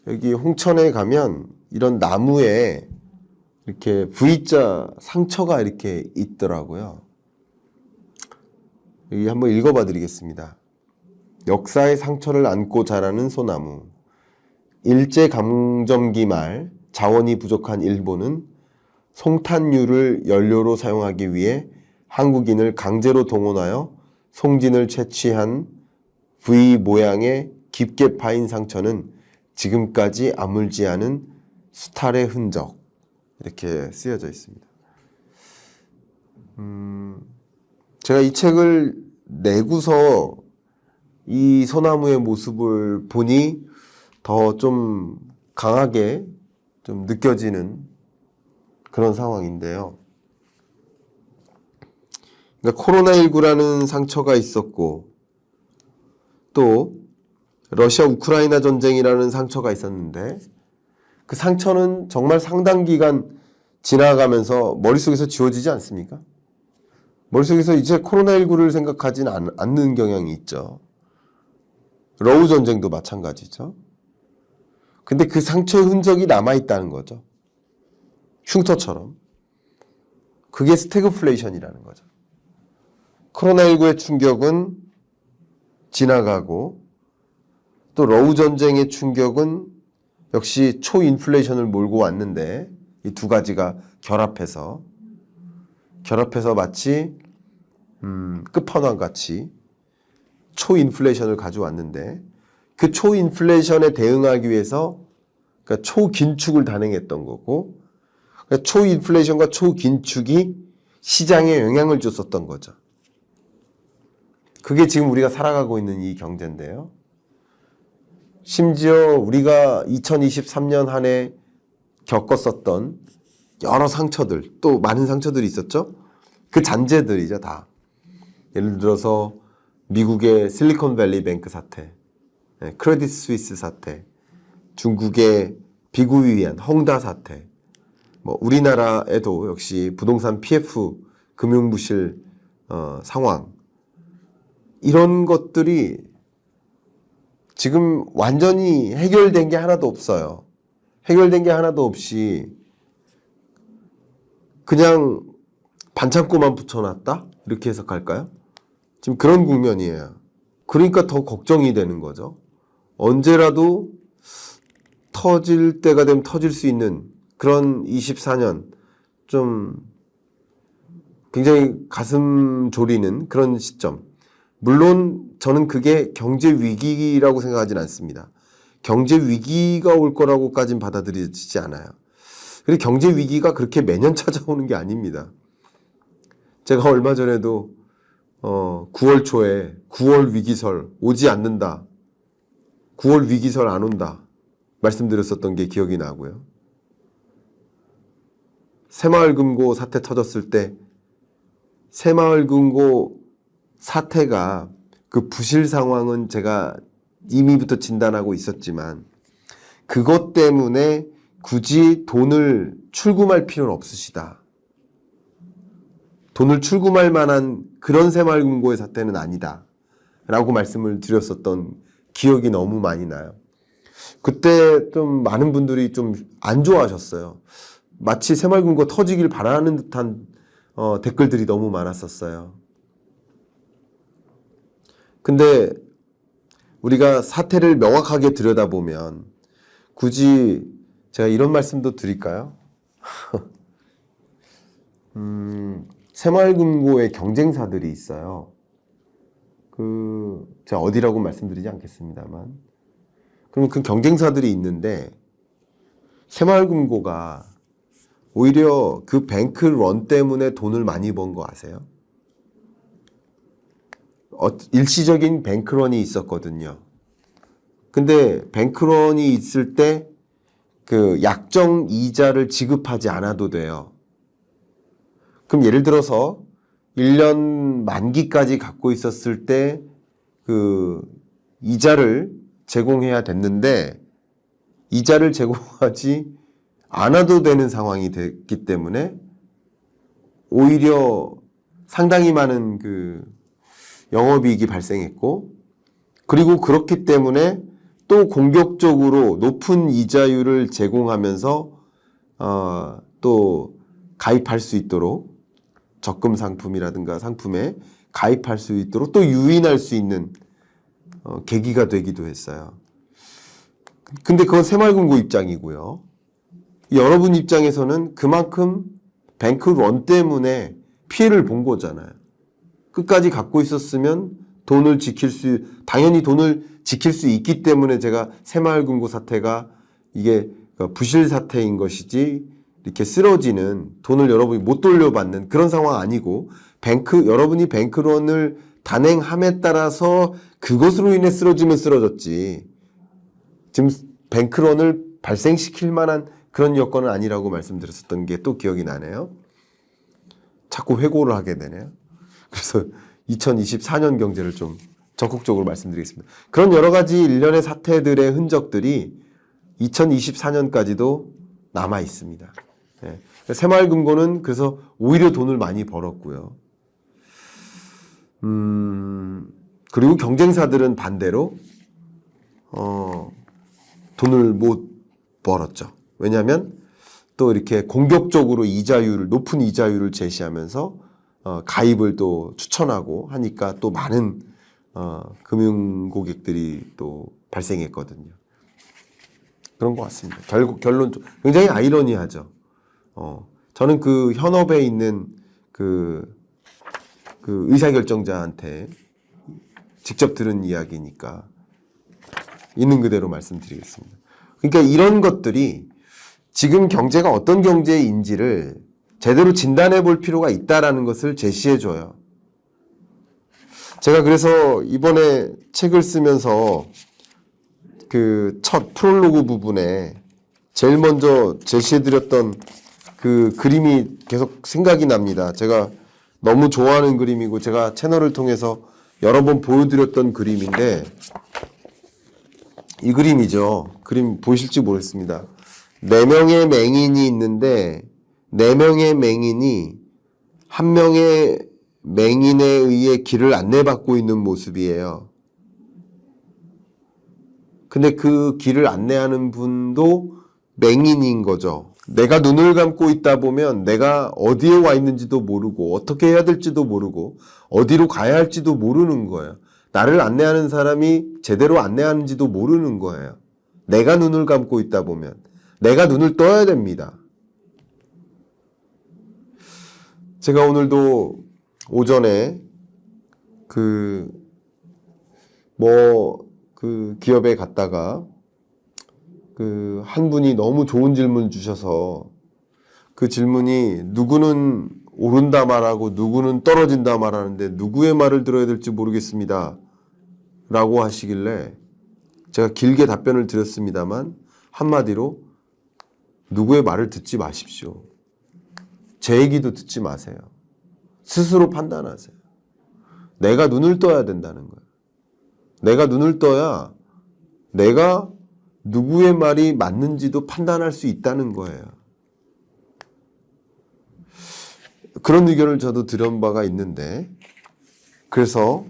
여기 홍천에 가면 이런 나무에 이렇게 V자 상처가 이렇게 있더라고요. 여기 한번 읽어봐 드리겠습니다. 역사의 상처를 안고 자라는 소나무. 일제강점기 말 자원이 부족한 일본은 송탄류를 연료로 사용하기 위해 한국인을 강제로 동원하여 송진을 채취한 V 모양의 깊게 파인 상처는 지금까지 아물지 않은 수탈의 흔적 이렇게 쓰여져 있습니다. 제가 이 책을 내고서 이 소나무의 모습을 보니 더 좀 강하게 좀 느껴지는 그런 상황인데요. 그러니까 코로나19라는 상처가 있었고 또 러시아 우크라이나 전쟁이라는 상처가 있었는데 그 상처는 정말 상당 기간 지나가면서 머릿속에서 지워지지 않습니까? 머릿속에서 이제 코로나19를 생각하진 않는 경향이 있죠. 러우 전쟁도 마찬가지죠. 근데 그 상처의 흔적이 남아있다는 거죠. 흉터처럼. 그게 스태그플레이션이라는 거죠. 코로나19의 충격은 지나가고 또 러우 전쟁의 충격은 역시 초인플레이션을 몰고 왔는데 이 두 가지가 결합해서 마치 끝판왕같이 초인플레이션을 가져왔는데 그 초인플레이션에 대응하기 위해서 그러니까 초긴축을 단행했던 거고 그러니까 초인플레이션과 초긴축이 시장에 영향을 줬었던 거죠. 그게 지금 우리가 살아가고 있는 이 경제인데요. 심지어 우리가 2023년 한 해 겪었었던 여러 상처들, 또 많은 상처들이 있었죠. 그 잔재들이죠, 다. 예를 들어서 미국의 실리콘밸리 뱅크 사태, 크레딧 스위스 사태, 중국의 비구이안 헝다 사태, 우리나라에도 역시 부동산 PF 금융부실 상황 이런 것들이 지금 완전히 해결된 게 하나도 없어요. 해결된 게 하나도 없이 그냥 반창고만 붙여놨다? 이렇게 해석할까요? 지금 그런 국면이에요. 그러니까 더 걱정이 되는 거죠. 언제라도 터질 때가 되면 터질 수 있는 그런 24년 좀 굉장히 가슴 졸이는 그런 시점. 물론 저는 그게 경제 위기라고 생각하진 않습니다. 경제 위기가 올 거라고까지는 받아들이지 않아요. 그리고 경제 위기가 그렇게 매년 찾아오는 게 아닙니다. 제가 얼마 전에도 9월 초에 9월 위기설 오지 않는다. 9월 위기설 안 온다. 말씀드렸었던 게 기억이 나고요. 새마을금고 사태 터졌을 때 새마을금고 사태가 그 부실 상황은 제가 이미부터 진단하고 있었지만 그것 때문에 굳이 돈을 출금할 필요는 없으시다. 돈을 출금할 만한 그런 새마을금고의 사태는 아니다. 라고 말씀을 드렸었던 기억이 너무 많이 나요. 그때 좀 많은 분들이 좀 안 좋아하셨어요. 마치 새마을금고 터지길 바라는 듯한 댓글들이 너무 많았었어요. 근데 우리가 사태를 명확하게 들여다보면 굳이 제가 이런 말씀도 드릴까요? 새마을금고의 경쟁사들이 있어요. 제가 어디라고 말씀드리지 않겠습니다만, 그러면 그 경쟁사들이 있는데, 새마을금고가 오히려 그 뱅크런 때문에 돈을 많이 번 거 아세요? 일시적인 뱅크런이 있었거든요. 근데 뱅크런이 있을 때 그 약정 이자를 지급하지 않아도 돼요. 그럼 예를 들어서 1년 만기까지 갖고 있었을 때 그 이자를 제공해야 됐는데 이자를 제공하지 않아도 되는 상황이 됐기 때문에 오히려 상당히 많은 그 영업이익이 발생했고, 그리고 그렇기 때문에 또 공격적으로 높은 이자율을 제공하면서 또 가입할 수 있도록, 적금 상품이라든가 상품에 가입할 수 있도록 또 유인할 수 있는 계기가 되기도 했어요. 근데 그건 새마을금고 입장이고요. 여러분 입장에서는 그만큼 뱅크런 때문에 피해를 본 거잖아요. 끝까지 갖고 있었으면 당연히 돈을 지킬 수 있기 때문에 제가 새마을금고 사태가 이게 부실 사태인 것이지, 이렇게 쓰러지는, 돈을 여러분이 못 돌려받는 그런 상황 아니고, 여러분이 뱅크런을 단행함에 따라서 그것으로 인해 쓰러지면 쓰러졌지, 지금 뱅크런을 발생시킬 만한 그런 여건은 아니라고 말씀드렸었던 게 또 기억이 나네요. 자꾸 회고를 하게 되네요. 그래서 2024년 경제를 좀 적극적으로 말씀드리겠습니다. 그런 여러 가지 일련의 사태들의 흔적들이 2024년까지도 남아 있습니다. 네. 새마을금고는 그래서 오히려 돈을 많이 벌었고요. 그리고 경쟁사들은 반대로 돈을 못 벌었죠. 왜냐하면 또 이렇게 공격적으로 높은 이자율을 제시하면서 가입을 또 추천하고 하니까 또 많은 금융 고객들이 또 발생했거든요. 그런 것 같습니다. 결론 굉장히 아이러니하죠. 저는 그 현업에 있는 그 의사결정자한테 직접 들은 이야기니까 있는 그대로 말씀드리겠습니다. 그러니까 이런 것들이 지금 경제가 어떤 경제인지를 제대로 진단해 볼 필요가 있다라는 것을 제시해 줘요. 제가 그래서 이번에 책을 쓰면서 그 첫 프롤로그 부분에 제일 먼저 제시해 드렸던 그 그림이 계속 생각이 납니다. 제가 너무 좋아하는 그림이고 제가 채널을 통해서 여러 번 보여드렸던 그림인데, 이 그림이죠. 그림 보이실지 모르겠습니다. 4명의 맹인이 있는데 4명의 맹인이 한 명의 맹인에 의해 길을 안내받고 있는 모습이에요. 근데 그 길을 안내하는 분도 맹인인 거죠. 내가 눈을 감고 있다 보면 내가 어디에 와 있는지도 모르고 어떻게 해야 될지도 모르고 어디로 가야 할지도 모르는 거예요. 나를 안내하는 사람이 제대로 안내하는지도 모르는 거예요. 내가 눈을 감고 있다 보면. 내가 눈을 떠야 됩니다. 제가 오늘도 오전에 기업에 갔다가 한 분이 너무 좋은 질문을 주셔서, 그 질문이 누구는 오른다 말하고 누구는 떨어진다 말하는데 누구의 말을 들어야 될지 모르겠습니다 라고 하시길래 제가 길게 답변을 드렸습니다만, 한마디로 누구의 말을 듣지 마십시오. 제 얘기도 듣지 마세요. 스스로 판단하세요. 내가 눈을 떠야 된다는 거예요. 내가 눈을 떠야 내가 누구의 말이 맞는지도 판단할 수 있다는 거예요. 그런 의견을 저도 들은 바가 있는데, 그래서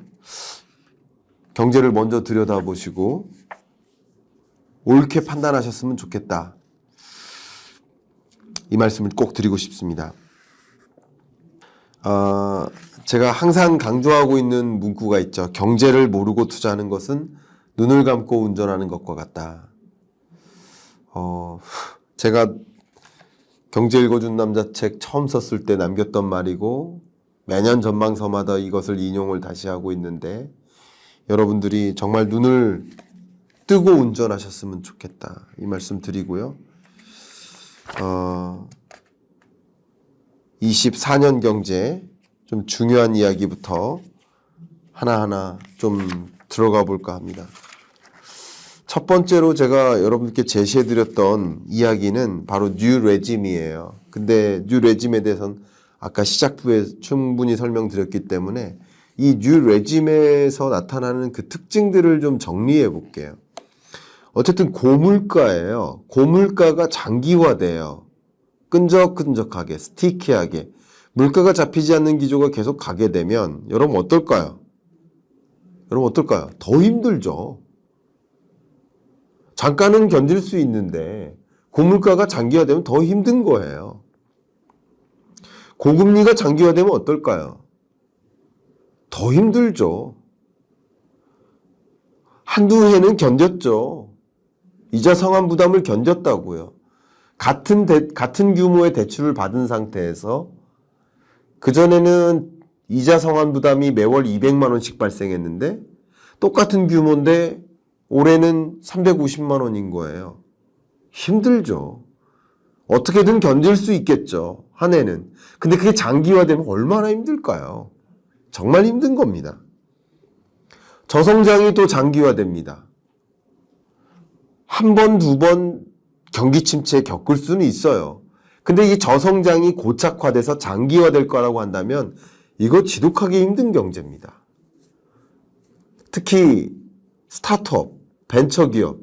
경제를 먼저 들여다보시고 옳게 판단하셨으면 좋겠다. 이 말씀을 꼭 드리고 싶습니다. 제가 항상 강조하고 있는 문구가 있죠. 경제를 모르고 투자하는 것은 눈을 감고 운전하는 것과 같다. 제가 경제 읽어준 남자 책 처음 썼을 때 남겼던 말이고, 매년 전망서마다 이것을 인용을 다시 하고 있는데, 여러분들이 정말 눈을 뜨고 운전하셨으면 좋겠다. 이 말씀 드리고요. 24년 경제 좀 중요한 이야기부터 하나하나 좀 들어가 볼까 합니다. 첫 번째로 제가 여러분께 제시해드렸던 이야기는 바로 뉴 레짐이에요. 근데 뉴 레짐에 대해서는 아까 시작부에 충분히 설명드렸기 때문에 이 뉴 레짐에서 나타나는 그 특징들을 좀 정리해 볼게요. 어쨌든 고물가예요. 고물가가 장기화돼요. 끈적끈적하게, 스티키하게. 물가가 잡히지 않는 기조가 계속 가게 되면 여러분 어떨까요? 더 힘들죠. 잠깐은 견딜 수 있는데 고물가가 장기화되면 더 힘든 거예요. 고금리가 장기화되면 어떨까요? 더 힘들죠. 한두 해는 견뎠죠. 이자 상환 부담을 견뎠다고요. 같은 규모의 대출을 받은 상태에서 그전에는 이자 상환 부담이 매월 200만 원씩 발생했는데 똑같은 규모인데 올해는 350만 원인 거예요. 힘들죠. 어떻게든 견딜 수 있겠죠. 한 해는. 근데 그게 장기화되면 얼마나 힘들까요? 정말 힘든 겁니다. 저성장이 또 장기화됩니다. 한 번, 두 번 경기 침체 겪을 수는 있어요. 근데 이 저성장이 고착화돼서 장기화될 거라고 한다면 이거 지독하게 힘든 경제입니다. 특히 스타트업, 벤처기업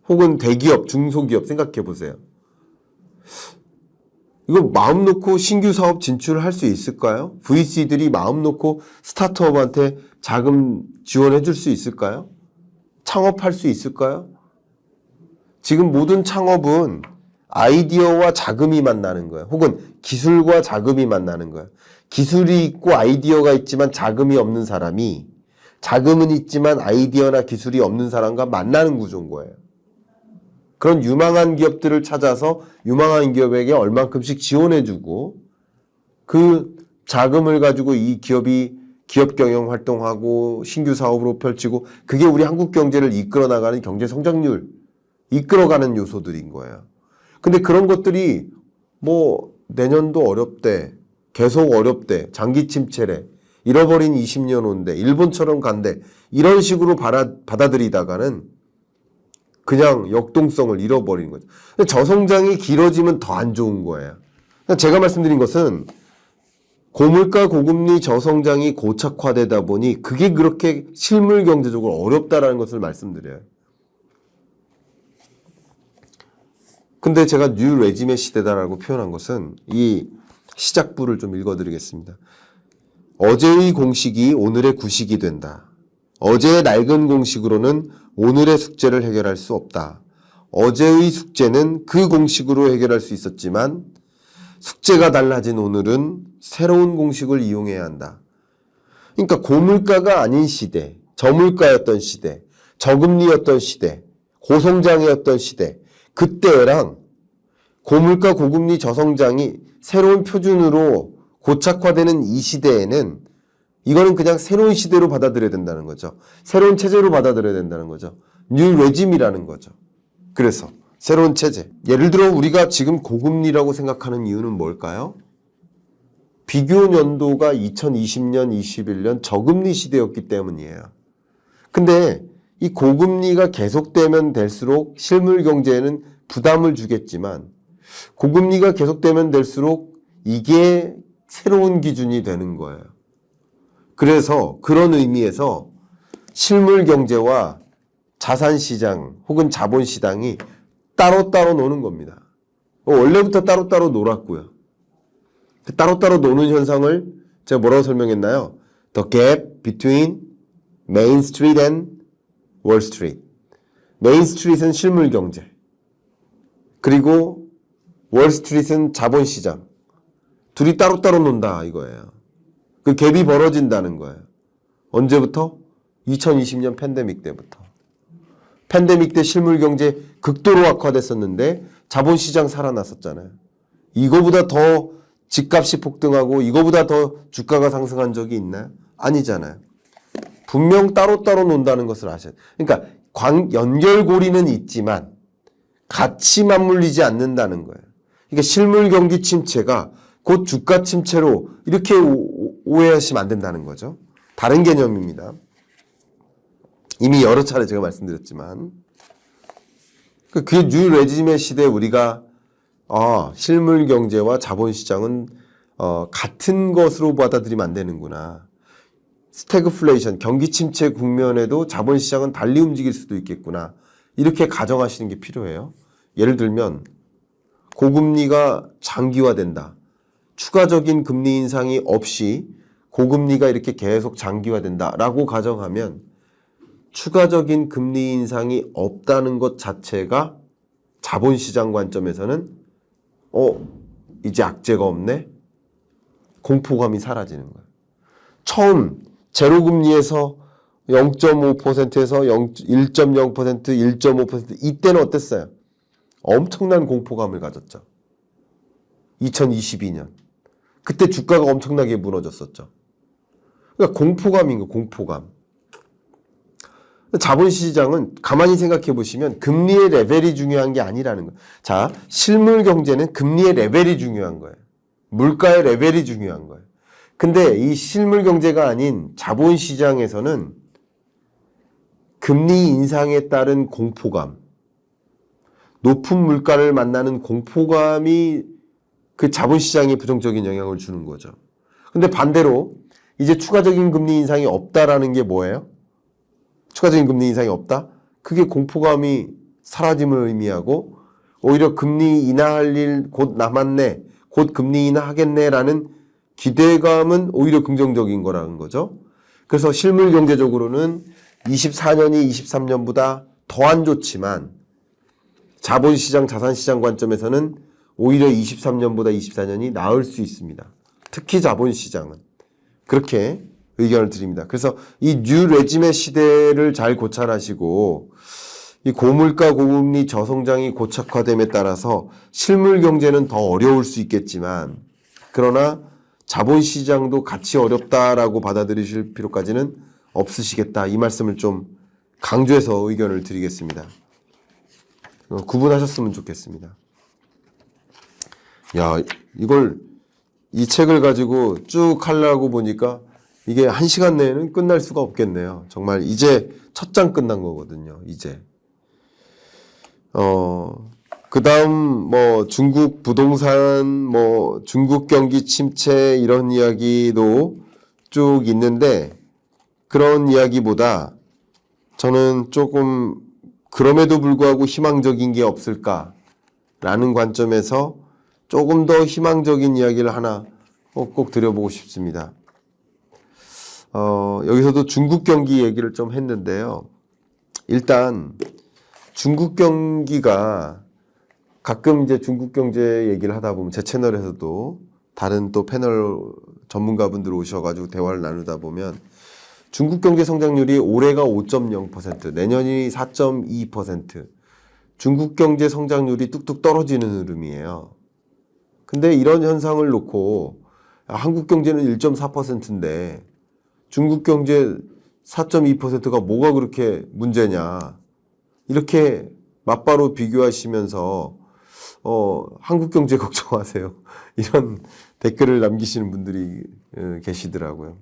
혹은 대기업, 중소기업 생각해 보세요. 이거 마음 놓고 신규 사업 진출할 수 있을까요? VC들이 마음 놓고 스타트업한테 자금 지원해 줄 수 있을까요? 창업할 수 있을까요? 지금 모든 창업은 아이디어와 자금이 만나는 거예요. 혹은 기술과 자금이 만나는 거예요. 기술이 있고 아이디어가 있지만 자금이 없는 사람이 자금은 있지만 아이디어나 기술이 없는 사람과 만나는 구조인 거예요. 그런 유망한 기업들을 찾아서 유망한 기업에게 얼만큼씩 지원해주고 그 자금을 가지고 이 기업이 기업 경영 활동하고 신규 사업으로 펼치고 그게 우리 한국 경제를 이끌어 나가는 경제 성장률 이끌어가는 요소들인 거예요. 근데 그런 것들이 뭐 내년도 어렵대, 계속 어렵대, 장기 침체래, 잃어버린 20년 온대, 일본처럼 간대 이런 식으로 받아들이다가는 그냥 역동성을 잃어버리는 거죠. 저성장이 길어지면 더 안 좋은 거예요. 제가 말씀드린 것은 고물가, 고금리, 저성장이 고착화되다 보니 그게 그렇게 실물 경제적으로 어렵다라는 것을 말씀드려요. 근데 제가 뉴 레짐의 시대다라고 표현한 것은 이 시작부를 좀 읽어드리겠습니다. 어제의 공식이 오늘의 구식이 된다. 어제의 낡은 공식으로는 오늘의 숙제를 해결할 수 없다. 어제의 숙제는 그 공식으로 해결할 수 있었지만 숙제가 달라진 오늘은 새로운 공식을 이용해야 한다. 그러니까 고물가가 아닌 시대, 저물가였던 시대, 저금리였던 시대, 고성장이었던 시대, 그때랑 고물가, 고금리, 저성장이 새로운 표준으로 고착화되는 이 시대에는 이거는 그냥 새로운 시대로 받아들여야 된다는 거죠. 새로운 체제로 받아들여야 된다는 거죠. 뉴 레짐이라는 거죠. 그래서 새로운 체제. 예를 들어 우리가 지금 고금리라고 생각하는 이유는 뭘까요? 비교 연도가 2020년, 21년 저금리 시대였기 때문이에요. 근데 이 고금리가 계속되면 될수록 실물 경제에는 부담을 주겠지만 고금리가 계속되면 될수록 이게 새로운 기준이 되는 거예요. 그래서 그런 의미에서 실물 경제와 자산시장 혹은 자본시장이 따로따로 노는 겁니다. 원래부터 따로따로 놀았고요. 따로따로 노는 현상을 제가 뭐라고 설명했나요? The gap between Main Street and Wall Street. 메인 스트리트는 실물 경제. 그리고 월 스트리트는 자본시장. 둘이 따로따로 논다 이거예요. 그 갭이 벌어진다는 거예요. 언제부터? 2020년 팬데믹 때부터. 팬데믹 때 실물 경제 극도로 악화됐었는데 자본시장 살아났었잖아요. 이거보다 더 집값이 폭등하고 이거보다 더 주가가 상승한 적이 있나요? 아니잖아요. 분명 따로따로 논다는 것을 아셔야 돼요. 그러니까 연결고리는 있지만 같이 맞물리지 않는다는 거예요. 그러니까 실물 경기 침체가 곧 주가 침체로 이렇게 오해하시면 안 된다는 거죠. 다른 개념입니다. 이미 여러 차례 제가 말씀드렸지만 그게 뉴 레지메 시대에 우리가 실물 경제와 자본시장은 같은 것으로 받아들이면 안 되는구나. 스태그플레이션, 경기 침체 국면에도 자본시장은 달리 움직일 수도 있겠구나. 이렇게 가정하시는 게 필요해요. 예를 들면 고금리가 장기화된다. 추가적인 금리 인상이 없이 고금리가 이렇게 계속 장기화된다라고 가정하면 추가적인 금리 인상이 없다는 것 자체가 자본시장 관점에서는 이제 악재가 없네? 공포감이 사라지는 거예요. 처음 제로금리에서 0.5%에서 1.0%, 1.5% 이때는 어땠어요? 엄청난 공포감을 가졌죠. 2022년. 그때 주가가 엄청나게 무너졌었죠. 그러니까 공포감인 거예요. 공포감. 자본시장은 가만히 생각해 보시면 금리의 레벨이 중요한 게 아니라는 거예요. 자, 실물 경제는 금리의 레벨이 중요한 거예요. 물가의 레벨이 중요한 거예요. 근데 이 실물 경제가 아닌 자본시장에서는 금리 인상에 따른 공포감, 높은 물가를 만나는 공포감이 그 자본시장에 부정적인 영향을 주는 거죠. 근데 반대로 이제 추가적인 금리 인상이 없다라는 게 뭐예요? 추가적인 금리 인상이 없다? 그게 공포감이 사라짐을 의미하고 오히려 금리 인하할 일 곧 남았네, 곧 금리 인하하겠네라는 기대감은 오히려 긍정적인 거라는 거죠. 그래서 실물 경제적으로는 24년이 23년보다 더 안 좋지만 자본시장, 자산시장 관점에서는 오히려 23년보다 24년이 나을 수 있습니다. 특히 자본시장은. 그렇게 의견을 드립니다. 그래서 이 뉴 레지메 시대를 잘 고찰하시고 이 고물가, 고금리, 저성장이 고착화됨에 따라서 실물 경제는 더 어려울 수 있겠지만 그러나 자본시장도 같이 어렵다라고 받아들이실 필요까지는 없으시겠다. 이 말씀을 좀 강조해서 의견을 드리겠습니다. 구분하셨으면 좋겠습니다. 야, 이 책을 가지고 쭉 하려고 보니까 이게 1시간 내에는 끝날 수가 없겠네요. 정말 이제 첫 장 끝난 거거든요. 이제. 그 다음 중국 부동산, 중국 경기 침체 이런 이야기도 쭉 있는데 그런 이야기보다 저는 조금 그럼에도 불구하고 희망적인 게 없을까라는 관점에서 조금 더 희망적인 이야기를 하나 꼭 드려보고 싶습니다. 여기서도 중국 경기 얘기를 좀 했는데요. 일단 중국 경기가 가끔 이제 중국 경제 얘기를 하다 보면 제 채널에서도 다른 또 패널 전문가분들 오셔가지고 대화를 나누다 보면 중국 경제 성장률이 올해가 5.0%, 내년이 4.2%, 중국 경제 성장률이 뚝뚝 떨어지는 흐름이에요. 근데 이런 현상을 놓고 한국 경제는 1.4%인데 중국 경제 4.2%가 뭐가 그렇게 문제냐. 이렇게 맞바로 비교하시면서 한국 경제 걱정하세요. 이런 댓글을 남기시는 분들이 계시더라고요.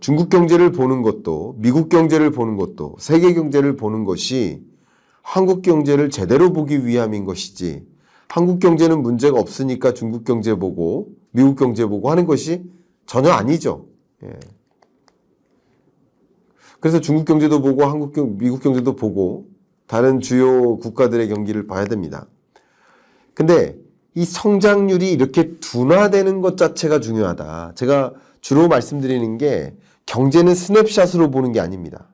중국 경제를 보는 것도 미국 경제를 보는 것도 세계 경제를 보는 것이 한국 경제를 제대로 보기 위함인 것이지 한국 경제는 문제가 없으니까 중국 경제 보고 미국 경제 보고 하는 것이 전혀 아니죠. 예. 그래서 중국 경제도 보고 미국 경제도 보고 다른 주요 국가들의 경기를 봐야 됩니다. 근데 이 성장률이 이렇게 둔화되는 것 자체가 중요하다. 제가 주로 말씀드리는 게 경제는 스냅샷으로 보는 게 아닙니다.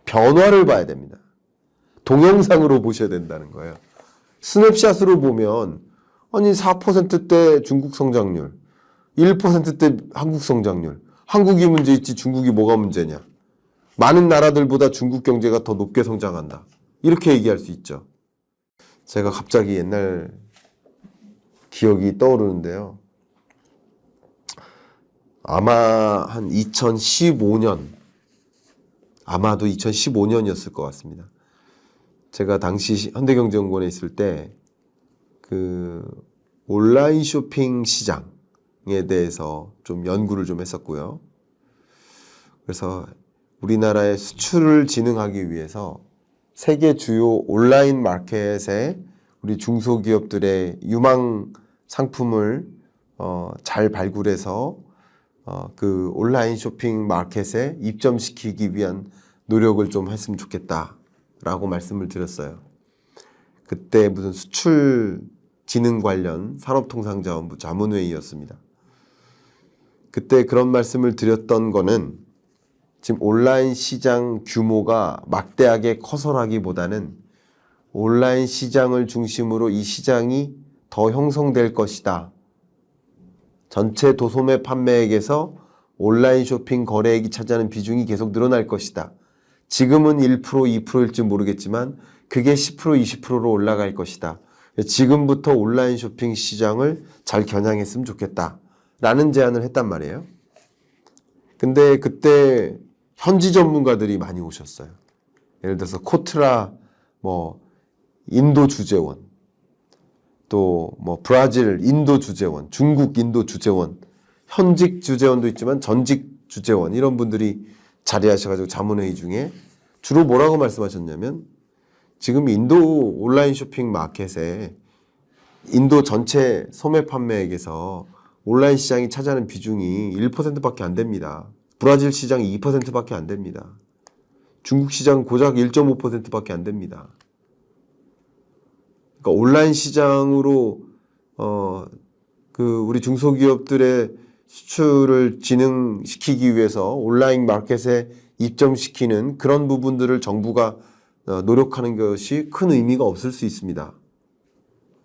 변화를 봐야 됩니다. 동영상으로 보셔야 된다는 거예요. 스냅샷으로 보면 아니 4%대 중국 성장률, 1%대 한국 성장률, 한국이 문제 있지 중국이 뭐가 문제냐. 많은 나라들보다 중국 경제가 더 높게 성장한다. 이렇게 얘기할 수 있죠. 제가 갑자기 옛날 기억이 떠오르는데요. 아마 한 2015년, 아마도 2015년이었을 것 같습니다. 제가 당시 현대경제연구원에 있을 때 그 온라인 쇼핑 시장에 대해서 좀 연구를 좀 했었고요. 그래서 우리나라의 수출을 진흥하기 위해서 세계 주요 온라인 마켓에 우리 중소기업들의 유망 상품을 잘 발굴해서 그 온라인 쇼핑 마켓에 입점시키기 위한 노력을 좀 했으면 좋겠다라고 말씀을 드렸어요. 그때 무슨 수출 진흥 관련 산업통상자원부 자문회의였습니다. 그때 그런 말씀을 드렸던 거는 지금 온라인 시장 규모가 막대하게 커서라기보다는 온라인 시장을 중심으로 이 시장이 더 형성될 것이다. 전체 도소매 판매액에서 온라인 쇼핑 거래액이 차지하는 비중이 계속 늘어날 것이다. 지금은 1%, 2%일지 모르겠지만 그게 10%, 20%로 올라갈 것이다. 지금부터 온라인 쇼핑 시장을 잘 겨냥했으면 좋겠다. 라는 제안을 했단 말이에요. 근데 그때 현지 전문가들이 많이 오셨어요. 예를 들어서 코트라, 인도 주재원, 또 브라질 인도 주재원, 중국 인도 주재원, 현직 주재원도 있지만 전직 주재원 이런 분들이 자리하셔가지고 자문회의 중에 주로 뭐라고 말씀하셨냐면 지금 인도 온라인 쇼핑 마켓에 인도 전체 소매 판매액에서 온라인 시장이 차지하는 비중이 1%밖에 안 됩니다. 브라질 시장이 2%밖에 안 됩니다. 중국 시장 고작 1.5%밖에 안 됩니다. 그러니까 온라인 시장으로 우리 중소기업들의 수출을 진흥시키기 위해서 온라인 마켓에 입점시키는 그런 부분들을 정부가 노력하는 것이 큰 의미가 없을 수 있습니다.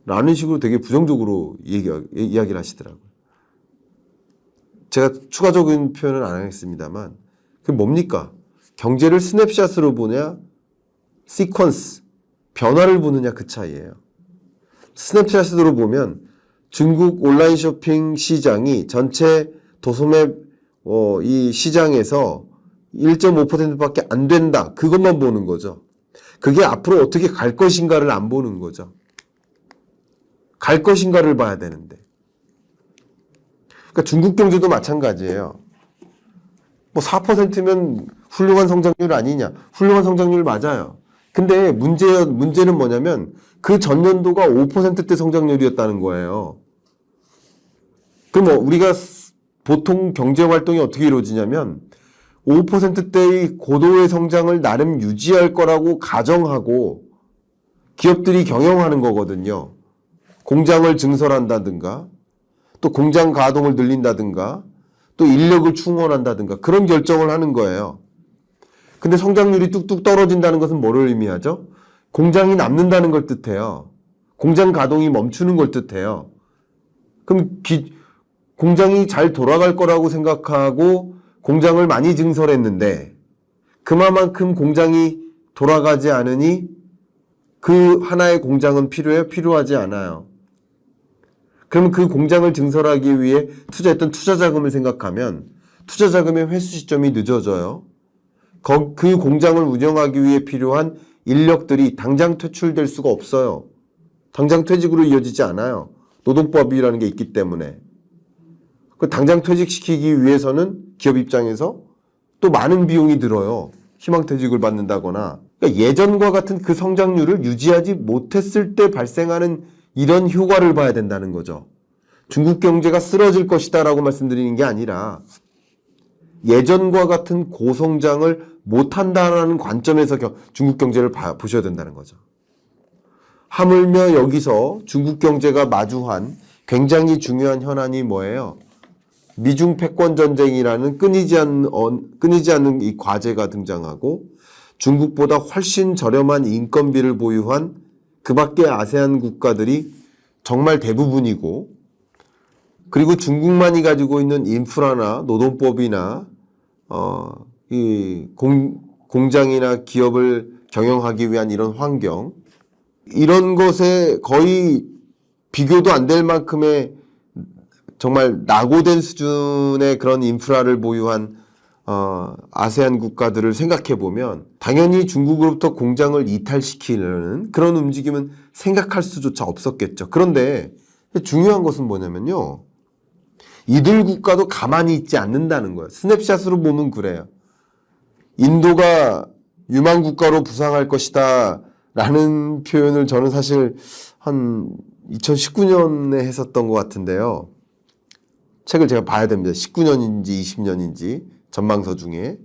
라는 식으로 되게 부정적으로 이야기를 하시더라고요. 제가 추가적인 표현은 안 하겠습니다만 그게 뭡니까? 경제를 스냅샷으로 보냐 시퀀스, 변화를 보느냐 그 차이예요. 스냅샷으로 보면 중국 온라인 쇼핑 시장이 전체 도소매 이 시장에서 1.5%밖에 안 된다. 그것만 보는 거죠. 그게 앞으로 어떻게 갈 것인가를 안 보는 거죠. 갈 것인가를 봐야 되는데. 그러니까 중국 경제도 마찬가지예요. 4%면 훌륭한 성장률 아니냐. 훌륭한 성장률 맞아요. 근데 문제는 뭐냐면 그 전년도가 5%대 성장률이었다는 거예요. 그럼 우리가 보통 경제 활동이 어떻게 이루어지냐면 5%대의 고도의 성장을 나름 유지할 거라고 가정하고 기업들이 경영하는 거거든요. 공장을 증설한다든가 또 공장 가동을 늘린다든가 또 인력을 충원한다든가 그런 결정을 하는 거예요. 근데 성장률이 뚝뚝 떨어진다는 것은 뭐를 의미하죠? 공장이 남는다는 걸 뜻해요. 공장 가동이 멈추는 걸 뜻해요. 그럼 공장이 잘 돌아갈 거라고 생각하고 공장을 많이 증설했는데 그만큼 공장이 돌아가지 않으니 그 하나의 공장은 필요해요? 필요하지 않아요. 그러면 그 공장을 증설하기 위해 투자했던 투자 자금을 생각하면 투자 자금의 회수 시점이 늦어져요. 그 공장을 운영하기 위해 필요한 인력들이 당장 퇴출될 수가 없어요. 당장 퇴직으로 이어지지 않아요. 노동법이라는 게 있기 때문에. 그 당장 퇴직시키기 위해서는 기업 입장에서 또 많은 비용이 들어요. 희망퇴직을 받는다거나. 그러니까 예전과 같은 그 성장률을 유지하지 못했을 때 발생하는 이런 효과를 봐야 된다는 거죠. 중국 경제가 쓰러질 것이다 라고 말씀드리는 게 아니라 예전과 같은 고성장을 못한다는 관점에서 중국 경제를 보셔야 된다는 거죠. 하물며 여기서 중국 경제가 마주한 굉장히 중요한 현안이 뭐예요? 미중 패권 전쟁이라는 끊이지 않는 이 과제가 등장하고 중국보다 훨씬 저렴한 인건비를 보유한 그 밖에 아세안 국가들이 정말 대부분이고 그리고 중국만이 가지고 있는 인프라나 노동법이나 이 공장이나 기업을 경영하기 위한 이런 환경 이런 것에 거의 비교도 안 될 만큼의 정말 낙오된 수준의 그런 인프라를 보유한 아세안 국가들을 생각해 보면 당연히 중국으로부터 공장을 이탈시키려는 그런 움직임은 생각할 수조차 없었겠죠. 그런데 중요한 것은 뭐냐면요. 이들 국가도 가만히 있지 않는다는 거예요. 스냅샷으로 보면 그래요. 인도가 유망 국가로 부상할 것이다 라는 표현을 저는 사실 한 2019년에 했었던 것 같은데요. 책을 제가 봐야 됩니다. 19년인지 20년인지 전망서 중에.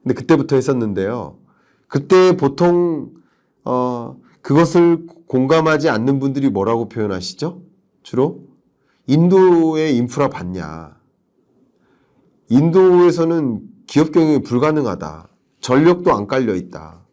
근데 그때부터 했었는데요. 그때 보통 그것을 공감하지 않는 분들이 뭐라고 표현하시죠? 주로 인도의 인프라 봤냐. 인도에서는 기업 경영이 불가능하다. 전력도 안 깔려 있다.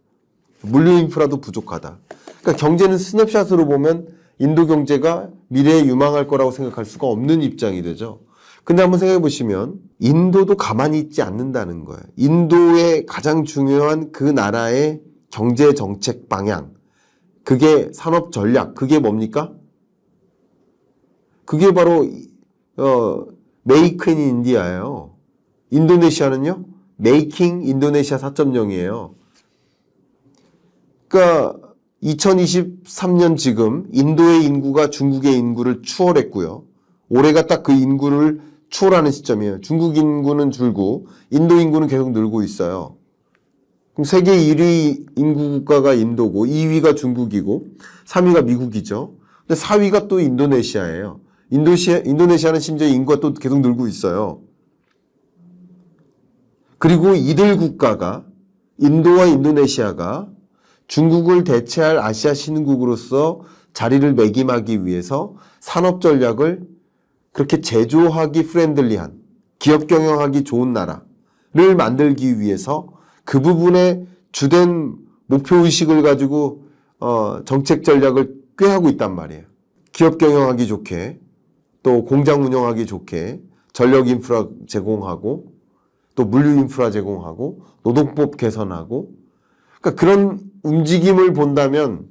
물류 인프라도 부족하다. 그러니까 경제는 스냅샷으로 보면 인도 경제가 미래에 유망할 거라고 생각할 수가 없는 입장이 되죠. 근데 한번 생각해 보시면 인도도 가만히 있지 않는다는 거예요. 인도의 가장 중요한 그 나라의 경제 정책 방향, 그게 산업 전략, 그게 뭡니까? 그게 바로 메이크 인 인디아예요. 인도네시아는요? 메이킹 인도네시아 4.0이에요. 그러니까 2023년 지금 인도의 인구가 중국의 인구를 추월했고요. 올해가 딱 그 인구를 추월하는 시점이에요. 중국 인구는 줄고 인도 인구는 계속 늘고 있어요. 그럼 세계 1위 인구 국가가 인도고 2위가 중국이고 3위가 미국이죠. 근데 4위가 또 인도네시아예요. 인도네시아는 심지어 인구가 또 계속 늘고 있어요. 그리고 이들 국가가 인도와 인도네시아가 중국을 대체할 아시아 신흥국으로서 자리를 매김하기 위해서 산업 전략을 그렇게 제조하기 프렌들리한 기업 경영하기 좋은 나라를 만들기 위해서 그 부분에 주된 목표의식을 가지고 정책 전략을 꾀하고 있단 말이에요. 기업 경영하기 좋게 또 공장 운영하기 좋게 전력 인프라 제공하고 또 물류 인프라 제공하고 노동법 개선하고 그러니까 그런 움직임을 본다면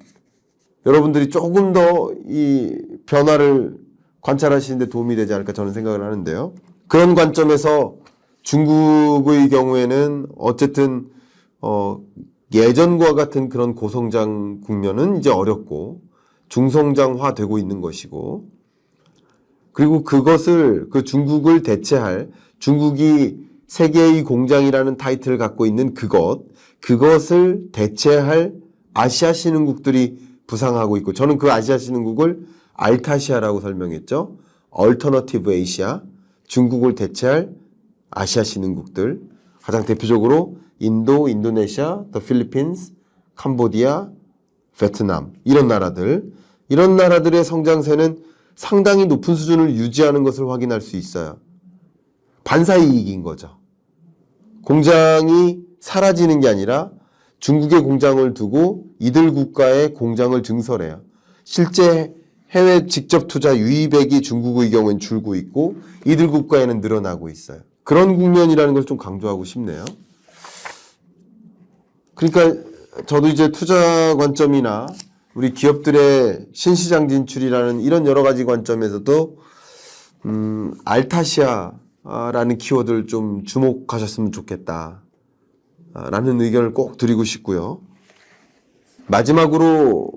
여러분들이 조금 더 이 변화를 관찰하시는 데 도움이 되지 않을까 저는 생각을 하는데요. 그런 관점에서 중국의 경우에는 어쨌든 예전과 같은 그런 고성장 국면은 이제 어렵고 중성장화 되고 있는 것이고 그리고 그것을 그 중국을 대체할 중국이 세계의 공장이라는 타이틀을 갖고 있는 그것을 대체할 아시아 신흥국들이 부상하고 있고 저는 그 아시아 신흥국을 알타시아라고 설명했죠. 얼터너티브 에이시아, 중국을 대체할 아시아 신흥국들 가장 대표적으로 인도, 인도네시아, 더 필리핀스, 캄보디아, 베트남 이런 나라들의 성장세는 상당히 높은 수준을 유지하는 것을 확인할 수 있어요. 반사이익인 거죠. 공장이 사라지는 게 아니라 중국의 공장을 두고 이들 국가의 공장을 증설해요. 실제 해외 직접 투자 유입액이 중국의 경우엔 줄고 있고 이들 국가에는 늘어나고 있어요. 그런 국면이라는 걸 좀 강조하고 싶네요. 그러니까 저도 이제 투자 관점이나 우리 기업들의 신시장 진출이라는 이런 여러 가지 관점에서도 알타시아라는 키워드를 좀 주목하셨으면 좋겠다 라는 의견을 꼭 드리고 싶고요. 마지막으로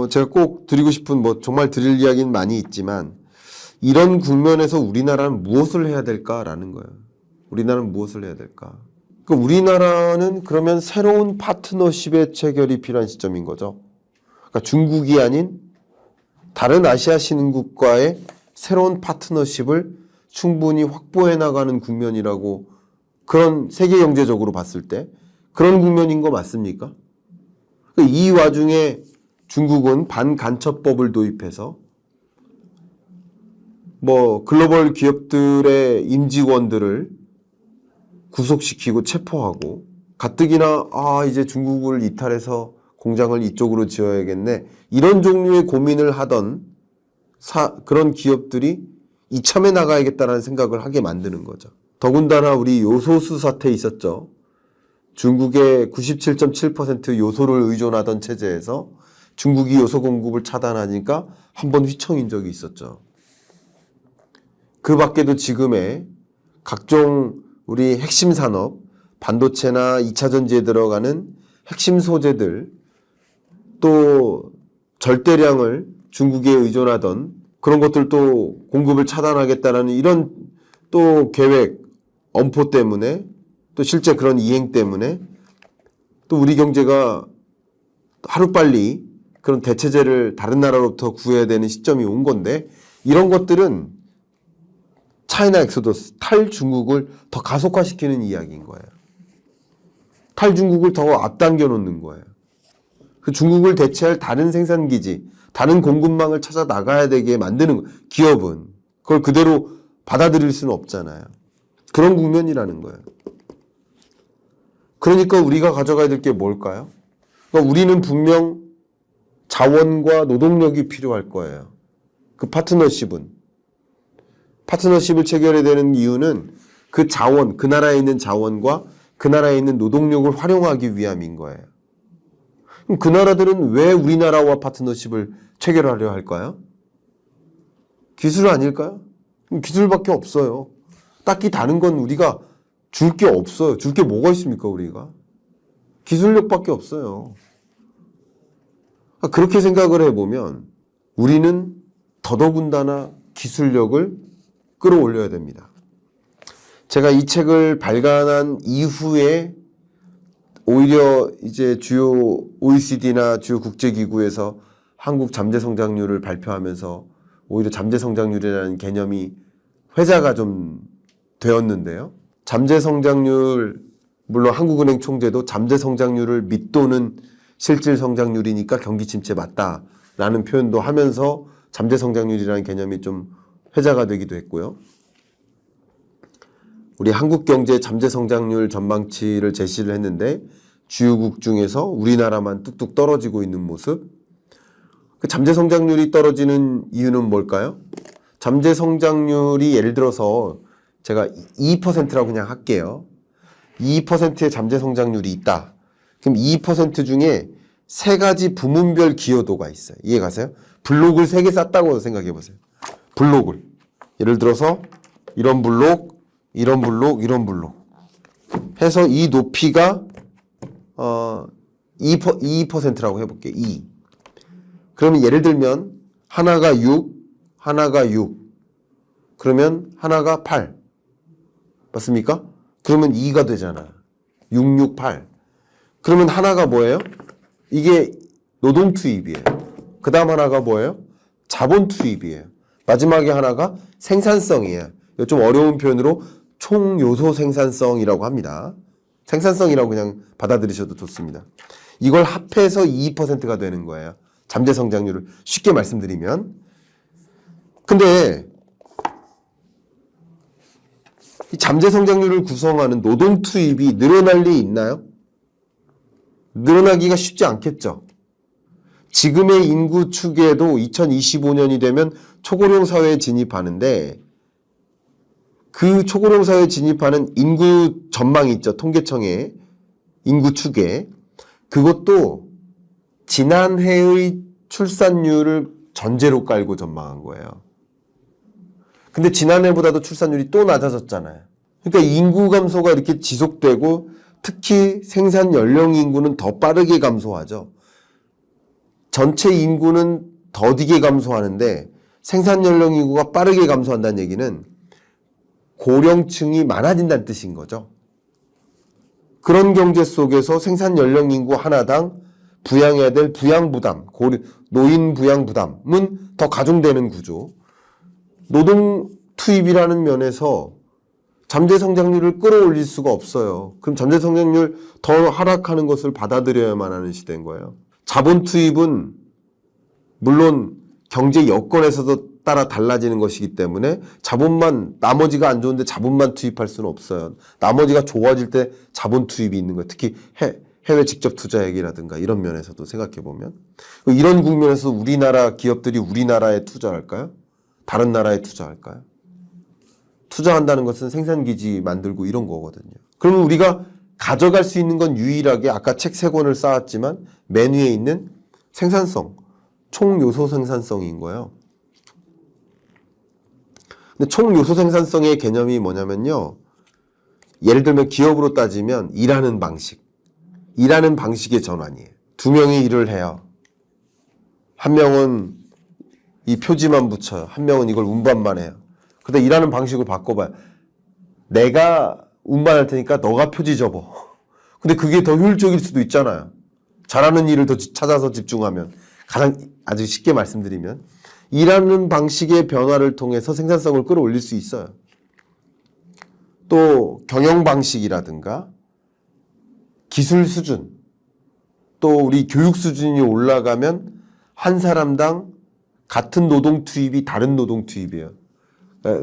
제가 꼭 드리고 싶은 정말 드릴 이야기는 많이 있지만 이런 국면에서 우리나라는 무엇을 해야 될까라는 거예요. 우리나라는 무엇을 해야 될까? 그러니까 우리나라는 그러면 새로운 파트너십의 체결이 필요한 시점인 거죠. 그러니까 중국이 아닌 다른 아시아 신흥국과의 새로운 파트너십을 충분히 확보해 나가는 국면이라고 그런 세계 경제적으로 봤을 때 그런 국면인 거 맞습니까? 이 와중에 중국은 반간첩법을 도입해서 글로벌 기업들의 임직원들을 구속시키고 체포하고 가뜩이나 이제 중국을 이탈해서 공장을 이쪽으로 지어야겠네 이런 종류의 고민을 하던 그런 기업들이 이참에 나가야겠다라는 생각을 하게 만드는 거죠. 더군다나 우리 요소수 사태 있었죠. 중국의 97.7% 요소를 의존하던 체제에서 중국이 요소 공급을 차단하니까 한번 휘청인 적이 있었죠. 그 밖에도 지금의 각종 우리 핵심 산업, 반도체나 2차 전지에 들어가는 핵심 소재들, 또 절대량을 중국에 의존하던 그런 것들도 공급을 차단하겠다라는 이런 또 계획, 엄포 때문에 또 실제 그런 이행 때문에 또 우리 경제가 하루빨리 그런 대체제를 다른 나라로부터 구해야 되는 시점이 온 건데 이런 것들은 차이나 엑소더스, 탈중국을 더 가속화시키는 이야기인 거예요. 탈중국을 더 앞당겨 놓는 거예요. 그 중국을 대체할 다른 생산기지, 다른 공급망을 찾아 나가야 되게 만드는 기업은 그걸 그대로 받아들일 수는 없잖아요. 그런 국면이라는 거예요. 그러니까 우리가 가져가야 될 게 뭘까요? 그러니까 우리는 분명 자원과 노동력이 필요할 거예요. 그 파트너십을 체결해야 되는 이유는 그 자원, 그 나라에 있는 자원과 그 나라에 있는 노동력을 활용하기 위함인 거예요. 그럼 그 나라들은 왜 우리나라와 파트너십을 체결하려 할까요? 기술 아닐까요? 기술밖에 없어요. 딱히 다른 건 우리가 줄 게 없어요. 줄 게 뭐가 있습니까, 우리가? 기술력밖에 없어요. 그렇게 생각을 해보면 우리는 더더군다나 기술력을 끌어올려야 됩니다. 제가 이 책을 발간한 이후에 오히려 이제 주요 OECD나 주요 국제기구에서 한국 잠재 성장률을 발표하면서 오히려 잠재 성장률이라는 개념이 회자가 좀 되었는데요. 잠재 성장률, 물론 한국은행 총재도 잠재 성장률을 밑도는 실질 성장률이니까 경기 침체 맞다라는 표현도 하면서 잠재 성장률이라는 개념이 좀 회자가 되기도 했고요. 우리 한국 경제 잠재 성장률 전망치를 제시를 했는데 주요국 중에서 우리나라만 뚝뚝 떨어지고 있는 모습. 그 잠재 성장률이 떨어지는 이유는 뭘까요? 잠재 성장률이 예를 들어서 제가 2%라고 그냥 할게요. 2%의 잠재 성장률이 있다. 그럼 2% 중에 세 가지 부문별 기여도가 있어요. 이해 가세요? 블록을 3개 쌌다고 생각해 보세요. 블록을. 예를 들어서 이런 블록, 이런 블록, 이런 블록. 해서 이 높이가 2%라고 해볼게요. 2. 그러면 예를 들면 하나가 6, 하나가 6. 그러면 하나가 8. 맞습니까? 그러면 2가 되잖아. 6, 6, 8. 그러면 하나가 뭐예요? 이게 노동 투입이에요. 그 다음 하나가 뭐예요? 자본 투입이에요. 마지막에 하나가 생산성이에요. 이거 좀 어려운 표현으로 총요소 생산성이라고 합니다. 생산성이라고 그냥 받아들이셔도 좋습니다. 이걸 합해서 2%가 되는 거예요. 잠재 성장률을 쉽게 말씀드리면. 근데 이 잠재 성장률을 구성하는 노동 투입이 늘어날 리 있나요? 늘어나기가 쉽지 않겠죠. 지금의 인구 추계도 2025년이 되면 초고령 사회에 진입하는데 그 초고령 사회에 진입하는 인구 전망이 있죠. 통계청의 인구 추계. 그것도 지난해의 출산율을 전제로 깔고 전망한 거예요. 근데 지난해보다도 출산율이 또 낮아졌잖아요. 그러니까 인구 감소가 이렇게 지속되고 특히 생산 연령 인구는 더 빠르게 감소하죠. 전체 인구는 더디게 감소하는데 생산 연령 인구가 빠르게 감소한다는 얘기는 고령층이 많아진다는 뜻인 거죠. 그런 경제 속에서 생산 연령 인구 하나당 부양해야 될 부양 부담, 노인 부양 부담은 더 가중되는 구조. 노동 투입이라는 면에서 잠재 성장률을 끌어올릴 수가 없어요. 그럼 잠재 성장률 더 하락하는 것을 받아들여야만 하는 시대인 거예요. 자본 투입은 물론 경제 여건에서도 따라 달라지는 것이기 때문에 자본만, 나머지가 안 좋은데 자본만 투입할 수는 없어요. 나머지가 좋아질 때 자본 투입이 있는 거예요. 특히 해외 직접 투자액이라든가 이런 면에서도 생각해보면. 이런 국면에서 우리나라 기업들이 우리나라에 투자할까요? 다른 나라에 투자할까요? 투자한다는 것은 생산기지 만들고 이런 거거든요. 그러면 우리가 가져갈 수 있는 건 유일하게 아까 책 3권을 쌓았지만 맨 위에 있는 생산성, 총요소 생산성인 거예요. 근데 총 요소 생산성의 개념이 뭐냐면요. 예를 들면 기업으로 따지면 일하는 방식의 전환이에요. 두 명이 일을 해요. 한 명은 이 표지만 붙여요. 한 명은 이걸 운반만 해요. 근데 일하는 방식을 바꿔봐요. 내가 운반할 테니까 너가 표지 접어. 근데 그게 더 효율적일 수도 있잖아요. 잘하는 일을 더 찾아서 집중하면. 아주 쉽게 말씀드리면 일하는 방식의 변화를 통해서 생산성을 끌어올릴 수 있어요. 또 경영 방식이라든가 기술 수준, 또 우리 교육 수준이 올라가면 한 사람당 같은 노동 투입이 다른 노동 투입이에요.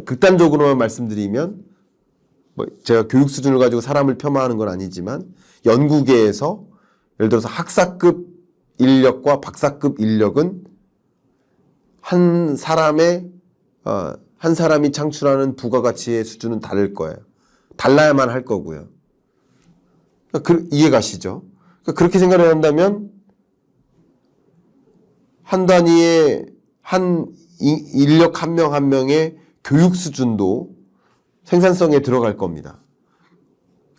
극단적으로만 말씀드리면 제가 교육 수준을 가지고 사람을 폄하하는 건 아니지만 연구계에서 예를 들어서 학사급 인력과 박사급 인력은 한 사람이 창출하는 부가가치의 수준은 다를 거예요. 달라야만 할 거고요. 이해 가시죠? 그렇게 생각을 한다면 한 단위의 인력 한 명 한 명의 교육 수준도 생산성에 들어갈 겁니다.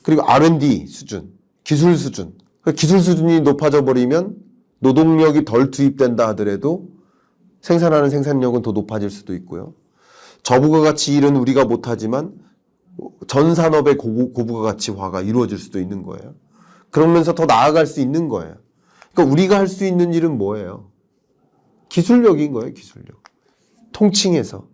그리고 R&D 수준, 기술 수준. 기술 수준이 높아져 버리면 노동력이 덜 투입된다 하더라도 생산하는 생산력은 더 높아질 수도 있고요. 저부가가치 일은 우리가 못하지만 전 산업의 고부가가치화가 이루어질 수도 있는 거예요. 그러면서 더 나아갈 수 있는 거예요. 그러니까 우리가 할 수 있는 일은 뭐예요? 기술력인 거예요, 기술력. 통칭해서.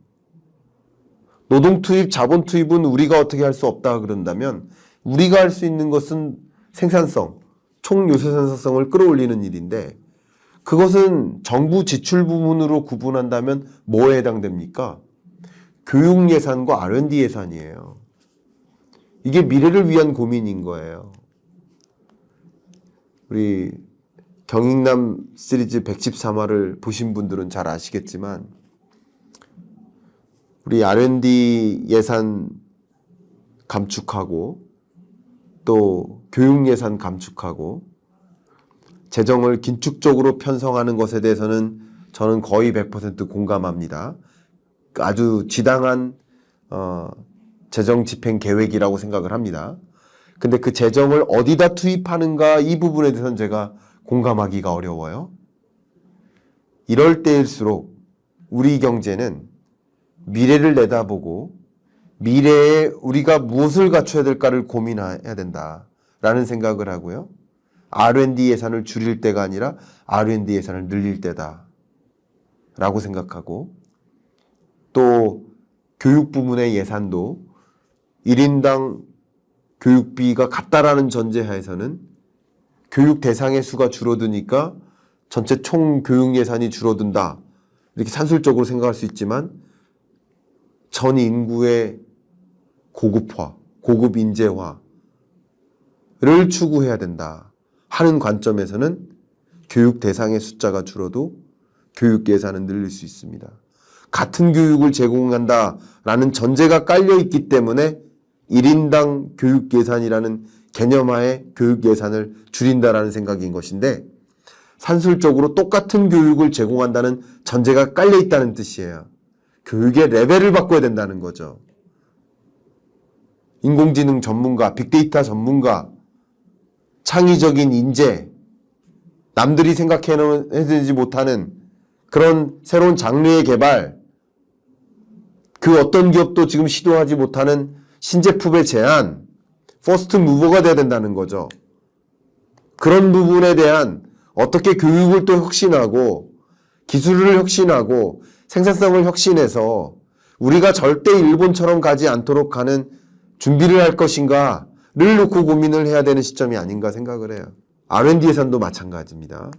노동 투입, 자본 투입은 우리가 어떻게 할 수 없다 그런다면 우리가 할 수 있는 것은 생산성, 총 요소 생산성을 끌어올리는 일인데 그것은 정부 지출 부문으로 구분한다면 뭐에 해당됩니까? 교육 예산과 R&D 예산이에요. 이게 미래를 위한 고민인 거예요. 우리 경익남 시리즈 113화를 보신 분들은 잘 아시겠지만 우리 R&D 예산 감축하고 또 교육 예산 감축하고 재정을 긴축적으로 편성하는 것에 대해서는 저는 거의 100% 공감합니다. 아주 지당한 재정 집행 계획이라고 생각을 합니다. 근데 그 재정을 어디다 투입하는가 이 부분에 대해서는 제가 공감하기가 어려워요. 이럴 때일수록 우리 경제는 미래를 내다보고 미래에 우리가 무엇을 갖춰야 될까를 고민해야 된다라는 생각을 하고요. R&D 예산을 줄일 때가 아니라 R&D 예산을 늘릴 때다라고 생각하고 또 교육 부문의 예산도 1인당 교육비가 같다라는 전제하에서는 교육 대상의 수가 줄어드니까 전체 총 교육 예산이 줄어든다. 이렇게 산술적으로 생각할 수 있지만 전 인구의 고급화, 고급 인재화를 추구해야 된다 하는 관점에서는 교육 대상의 숫자가 줄어도 교육 예산은 늘릴 수 있습니다. 같은 교육을 제공한다라는 전제가 깔려 있기 때문에 1인당 교육 예산이라는 개념하에 교육 예산을 줄인다라는 생각인 것인데 산술적으로 똑같은 교육을 제공한다는 전제가 깔려 있다는 뜻이에요. 교육의 레벨을 바꿔야 된다는 거죠. 인공지능 전문가, 빅데이터 전문가, 창의적인 인재, 남들이 생각해내지 못하는 그런 새로운 장르의 개발, 그 어떤 기업도 지금 시도하지 못하는 신제품의 제안, 퍼스트 무버가 돼야 된다는 거죠. 그런 부분에 대한 어떻게 교육을 또 혁신하고 기술을 혁신하고 생산성을 혁신해서 우리가 절대 일본처럼 가지 않도록 하는 준비를 할 것인가를 놓고 고민을 해야 되는 시점이 아닌가 생각을 해요. R&D 예산도 마찬가지입니다.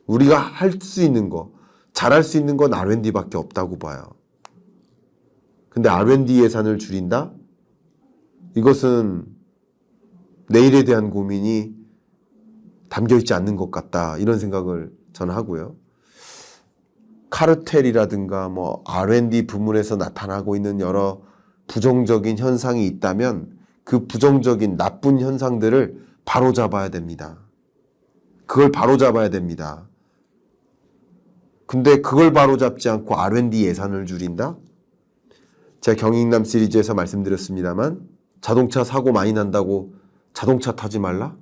우리가 할 수 있는 거, 잘할 수 있는 건 R&D밖에 없다고 봐요. 근데 R&D 예산을 줄인다? 이것은 내일에 대한 고민이 담겨있지 않는 것 같다. 이런 생각을 저는 하고요. 카르텔이라든가 뭐 R&D 부문에서 나타나고 있는 여러 부정적인 현상이 있다면 그 부정적인 나쁜 현상들을 바로잡아야 됩니다. 그걸 바로잡아야 됩니다. 근데 그걸 바로잡지 않고 R&D 예산을 줄인다? 제가 경익남 시리즈에서 말씀드렸습니다만 자동차 사고 많이 난다고 자동차 타지 말라?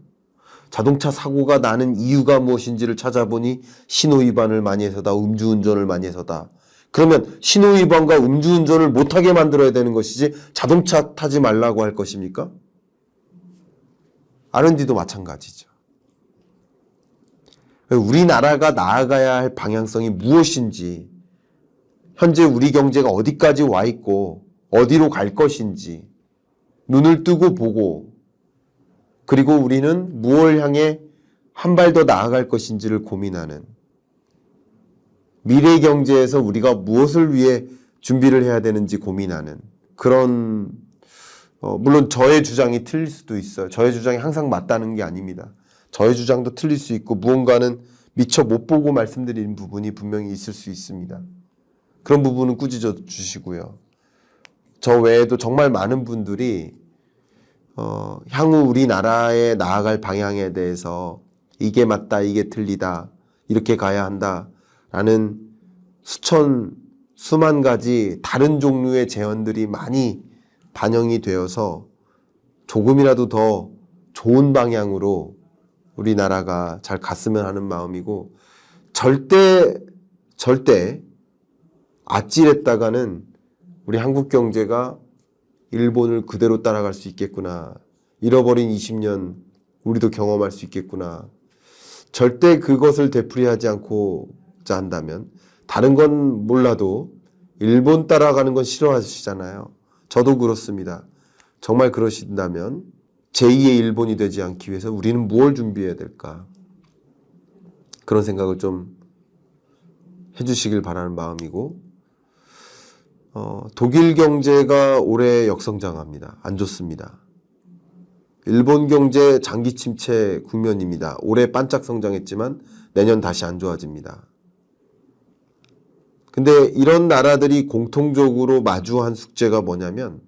자동차 사고가 나는 이유가 무엇인지를 찾아보니 신호위반을 많이 해서다, 음주운전을 많이 해서다. 그러면 신호위반과 음주운전을 못하게 만들어야 되는 것이지 자동차 타지 말라고 할 것입니까? R&D도 마찬가지죠. 우리나라가 나아가야 할 방향성이 무엇인지, 현재 우리 경제가 어디까지 와 있고 어디로 갈 것인지 눈을 뜨고 보고, 그리고 우리는 무엇을 향해 한 발 더 나아갈 것인지를 고민하는, 미래 경제에서 우리가 무엇을 위해 준비를 해야 되는지 고민하는 그런, 물론 저의 주장이 틀릴 수도 있어요. 저의 주장이 항상 맞다는 게 아닙니다. 저의 주장도 틀릴 수 있고 무언가는 미처 못 보고 말씀드린 부분이 분명히 있을 수 있습니다. 그런 부분은 꾸짖어 주시고요. 저 외에도 정말 많은 분들이 향후 우리나라에 나아갈 방향에 대해서 이게 맞다, 이게 틀리다, 이렇게 가야 한다라는 수만 가지 다른 종류의 제언들이 많이 반영이 되어서 조금이라도 더 좋은 방향으로 우리나라가 잘 갔으면 하는 마음이고, 절대 아찔했다가는 우리 한국 경제가 일본을 그대로 따라갈 수 있겠구나, 잃어버린 20년 우리도 경험할 수 있겠구나, 절대 그것을 되풀이하지 않고자 한다면, 다른 건 몰라도 일본 따라가는 건 싫어하시잖아요. 저도 그렇습니다. 정말 그러신다면 제2의 일본이 되지 않기 위해서 우리는 무엇을 준비해야 될까? 그런 생각을 좀 해주시길 바라는 마음이고, 독일 경제가 올해 역성장합니다. 안 좋습니다. 일본 경제 장기 침체 국면입니다. 올해 반짝 성장했지만 내년 다시 안 좋아집니다. 근데 이런 나라들이 공통적으로 마주한 숙제가 뭐냐면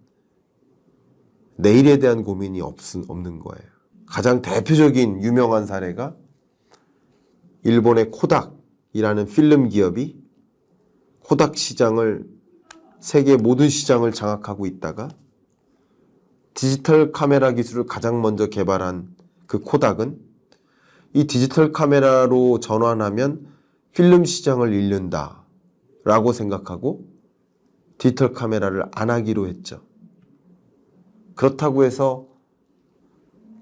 내일에 대한 고민이 없는 거예요. 가장 대표적인 유명한 사례가 일본의 코닥이라는 필름 기업이 코닥 시장을, 세계 모든 시장을 장악하고 있다가 디지털 카메라 기술을 가장 먼저 개발한 그 코닥은 이 디지털 카메라로 전환하면 필름 시장을 잃는다 라고 생각하고 디지털 카메라를 안 하기로 했죠. 그렇다고 해서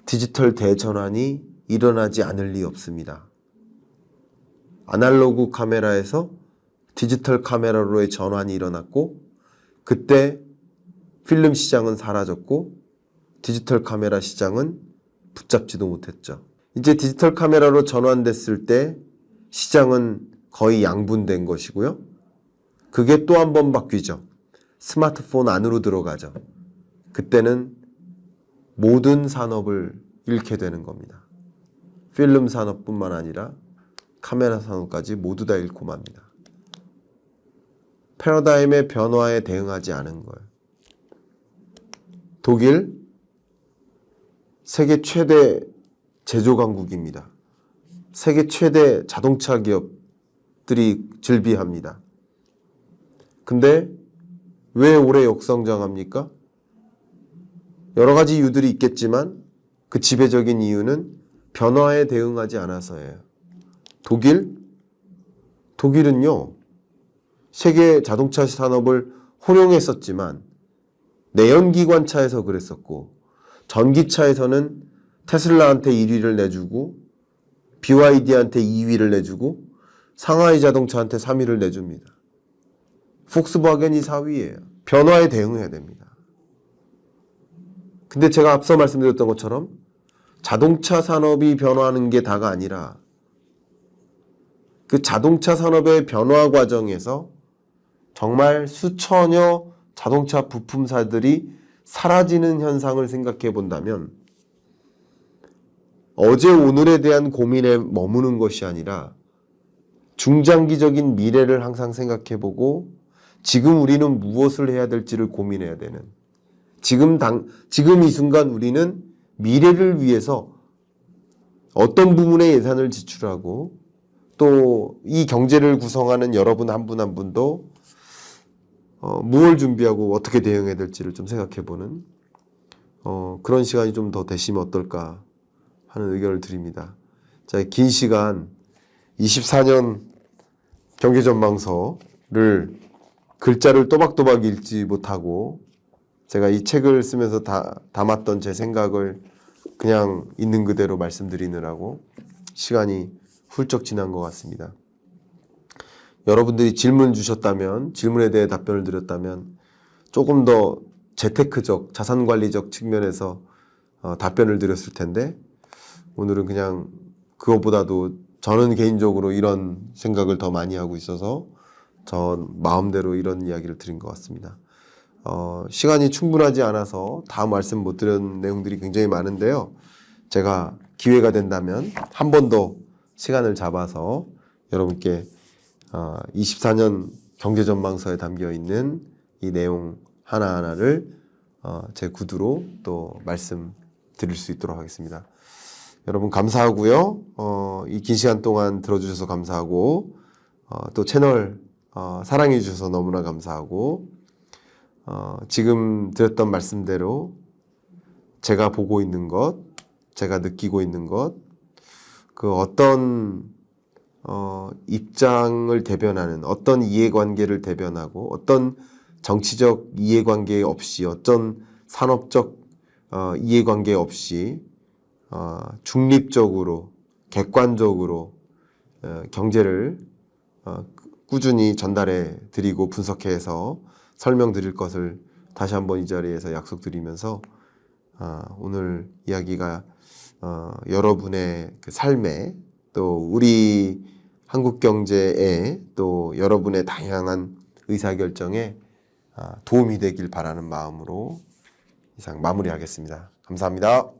디지털 대전환이 일어나지 않을 리 없습니다. 아날로그 카메라에서 디지털 카메라로의 전환이 일어났고, 그때 필름 시장은 사라졌고 디지털 카메라 시장은 붙잡지도 못했죠. 이제 디지털 카메라로 전환됐을 때 시장은 거의 양분된 것이고요. 그게 또 한 번 바뀌죠. 스마트폰 안으로 들어가죠. 그때는 모든 산업을 잃게 되는 겁니다. 필름 산업뿐만 아니라 카메라 산업까지 모두 다 잃고 맙니다. 패러다임의 변화에 대응하지 않은 거예요. 독일, 세계 최대 제조 강국입니다. 세계 최대 자동차 기업들이 즐비합니다. 근데 왜 올해 역성장합니까? 여러 가지 이유들이 있겠지만 그 지배적인 이유는 변화에 대응하지 않아서예요. 독일은요, 세계 자동차 산업을 호령했었지만 내연기관차에서 그랬었고, 전기차에서는 테슬라한테 1위를 내주고 BYD한테 2위를 내주고 상하이 자동차한테 3위를 내줍니다. 폭스바겐이 4위예요. 변화에 대응해야 됩니다. 근데 제가 앞서 말씀드렸던 것처럼 자동차 산업이 변화하는 게 다가 아니라 그 자동차 산업의 변화 과정에서 정말 수천여 자동차 부품사들이 사라지는 현상을 생각해 본다면 어제 오늘에 대한 고민에 머무는 것이 아니라 중장기적인 미래를 항상 생각해 보고 지금 우리는 무엇을 해야 될지를 고민해야 되는, 지금 이 순간 우리는 미래를 위해서 어떤 부분에 예산을 지출하고 또 이 경제를 구성하는 여러분 한 분 한 분도 무엇을 준비하고 어떻게 대응해야 될지를 좀 생각해보는 그런 시간이 좀 더 되시면 어떨까 하는 의견을 드립니다. 자, 긴 시간 24년 경제전망서를 글자를 또박또박 읽지 못하고 제가 이 책을 쓰면서 담았던 제 생각을 그냥 있는 그대로 말씀드리느라고 시간이 훌쩍 지난 것 같습니다. 여러분들이 질문 주셨다면, 질문에 대해 답변을 드렸다면 조금 더 재테크적, 자산관리적 측면에서 답변을 드렸을 텐데 오늘은 그냥 그것보다도 저는 개인적으로 이런 생각을 더 많이 하고 있어서 저 마음대로 이런 이야기를 드린 것 같습니다. 시간이 충분하지 않아서 다 말씀 못 드린 내용들이 굉장히 많은데요. 제가 기회가 된다면 한 번 더 시간을 잡아서 여러분께 24년 경제전망서에 담겨 있는 이 내용 하나하나를 제 구두로 또 말씀드릴 수 있도록 하겠습니다. 여러분 감사하고요. 이 긴 시간 동안 들어주셔서 감사하고 또 채널 사랑해 주셔서 너무나 감사하고 지금 드렸던 말씀대로 제가 보고 있는 것, 제가 느끼고 있는 것, 그 어떤 입장을 대변하는 어떤 이해관계를 대변하고 어떤 정치적 이해관계 없이 어떤 산업적 이해관계 없이 중립적으로 객관적으로 경제를 꾸준히 전달해 드리고 분석해서 설명드릴 것을 다시 한번 이 자리에서 약속드리면서 오늘 이야기가 여러분의 그 삶에 또 우리 한국 경제에 또 여러분의 다양한 의사결정에 도움이 되길 바라는 마음으로 이상 마무리하겠습니다. 감사합니다.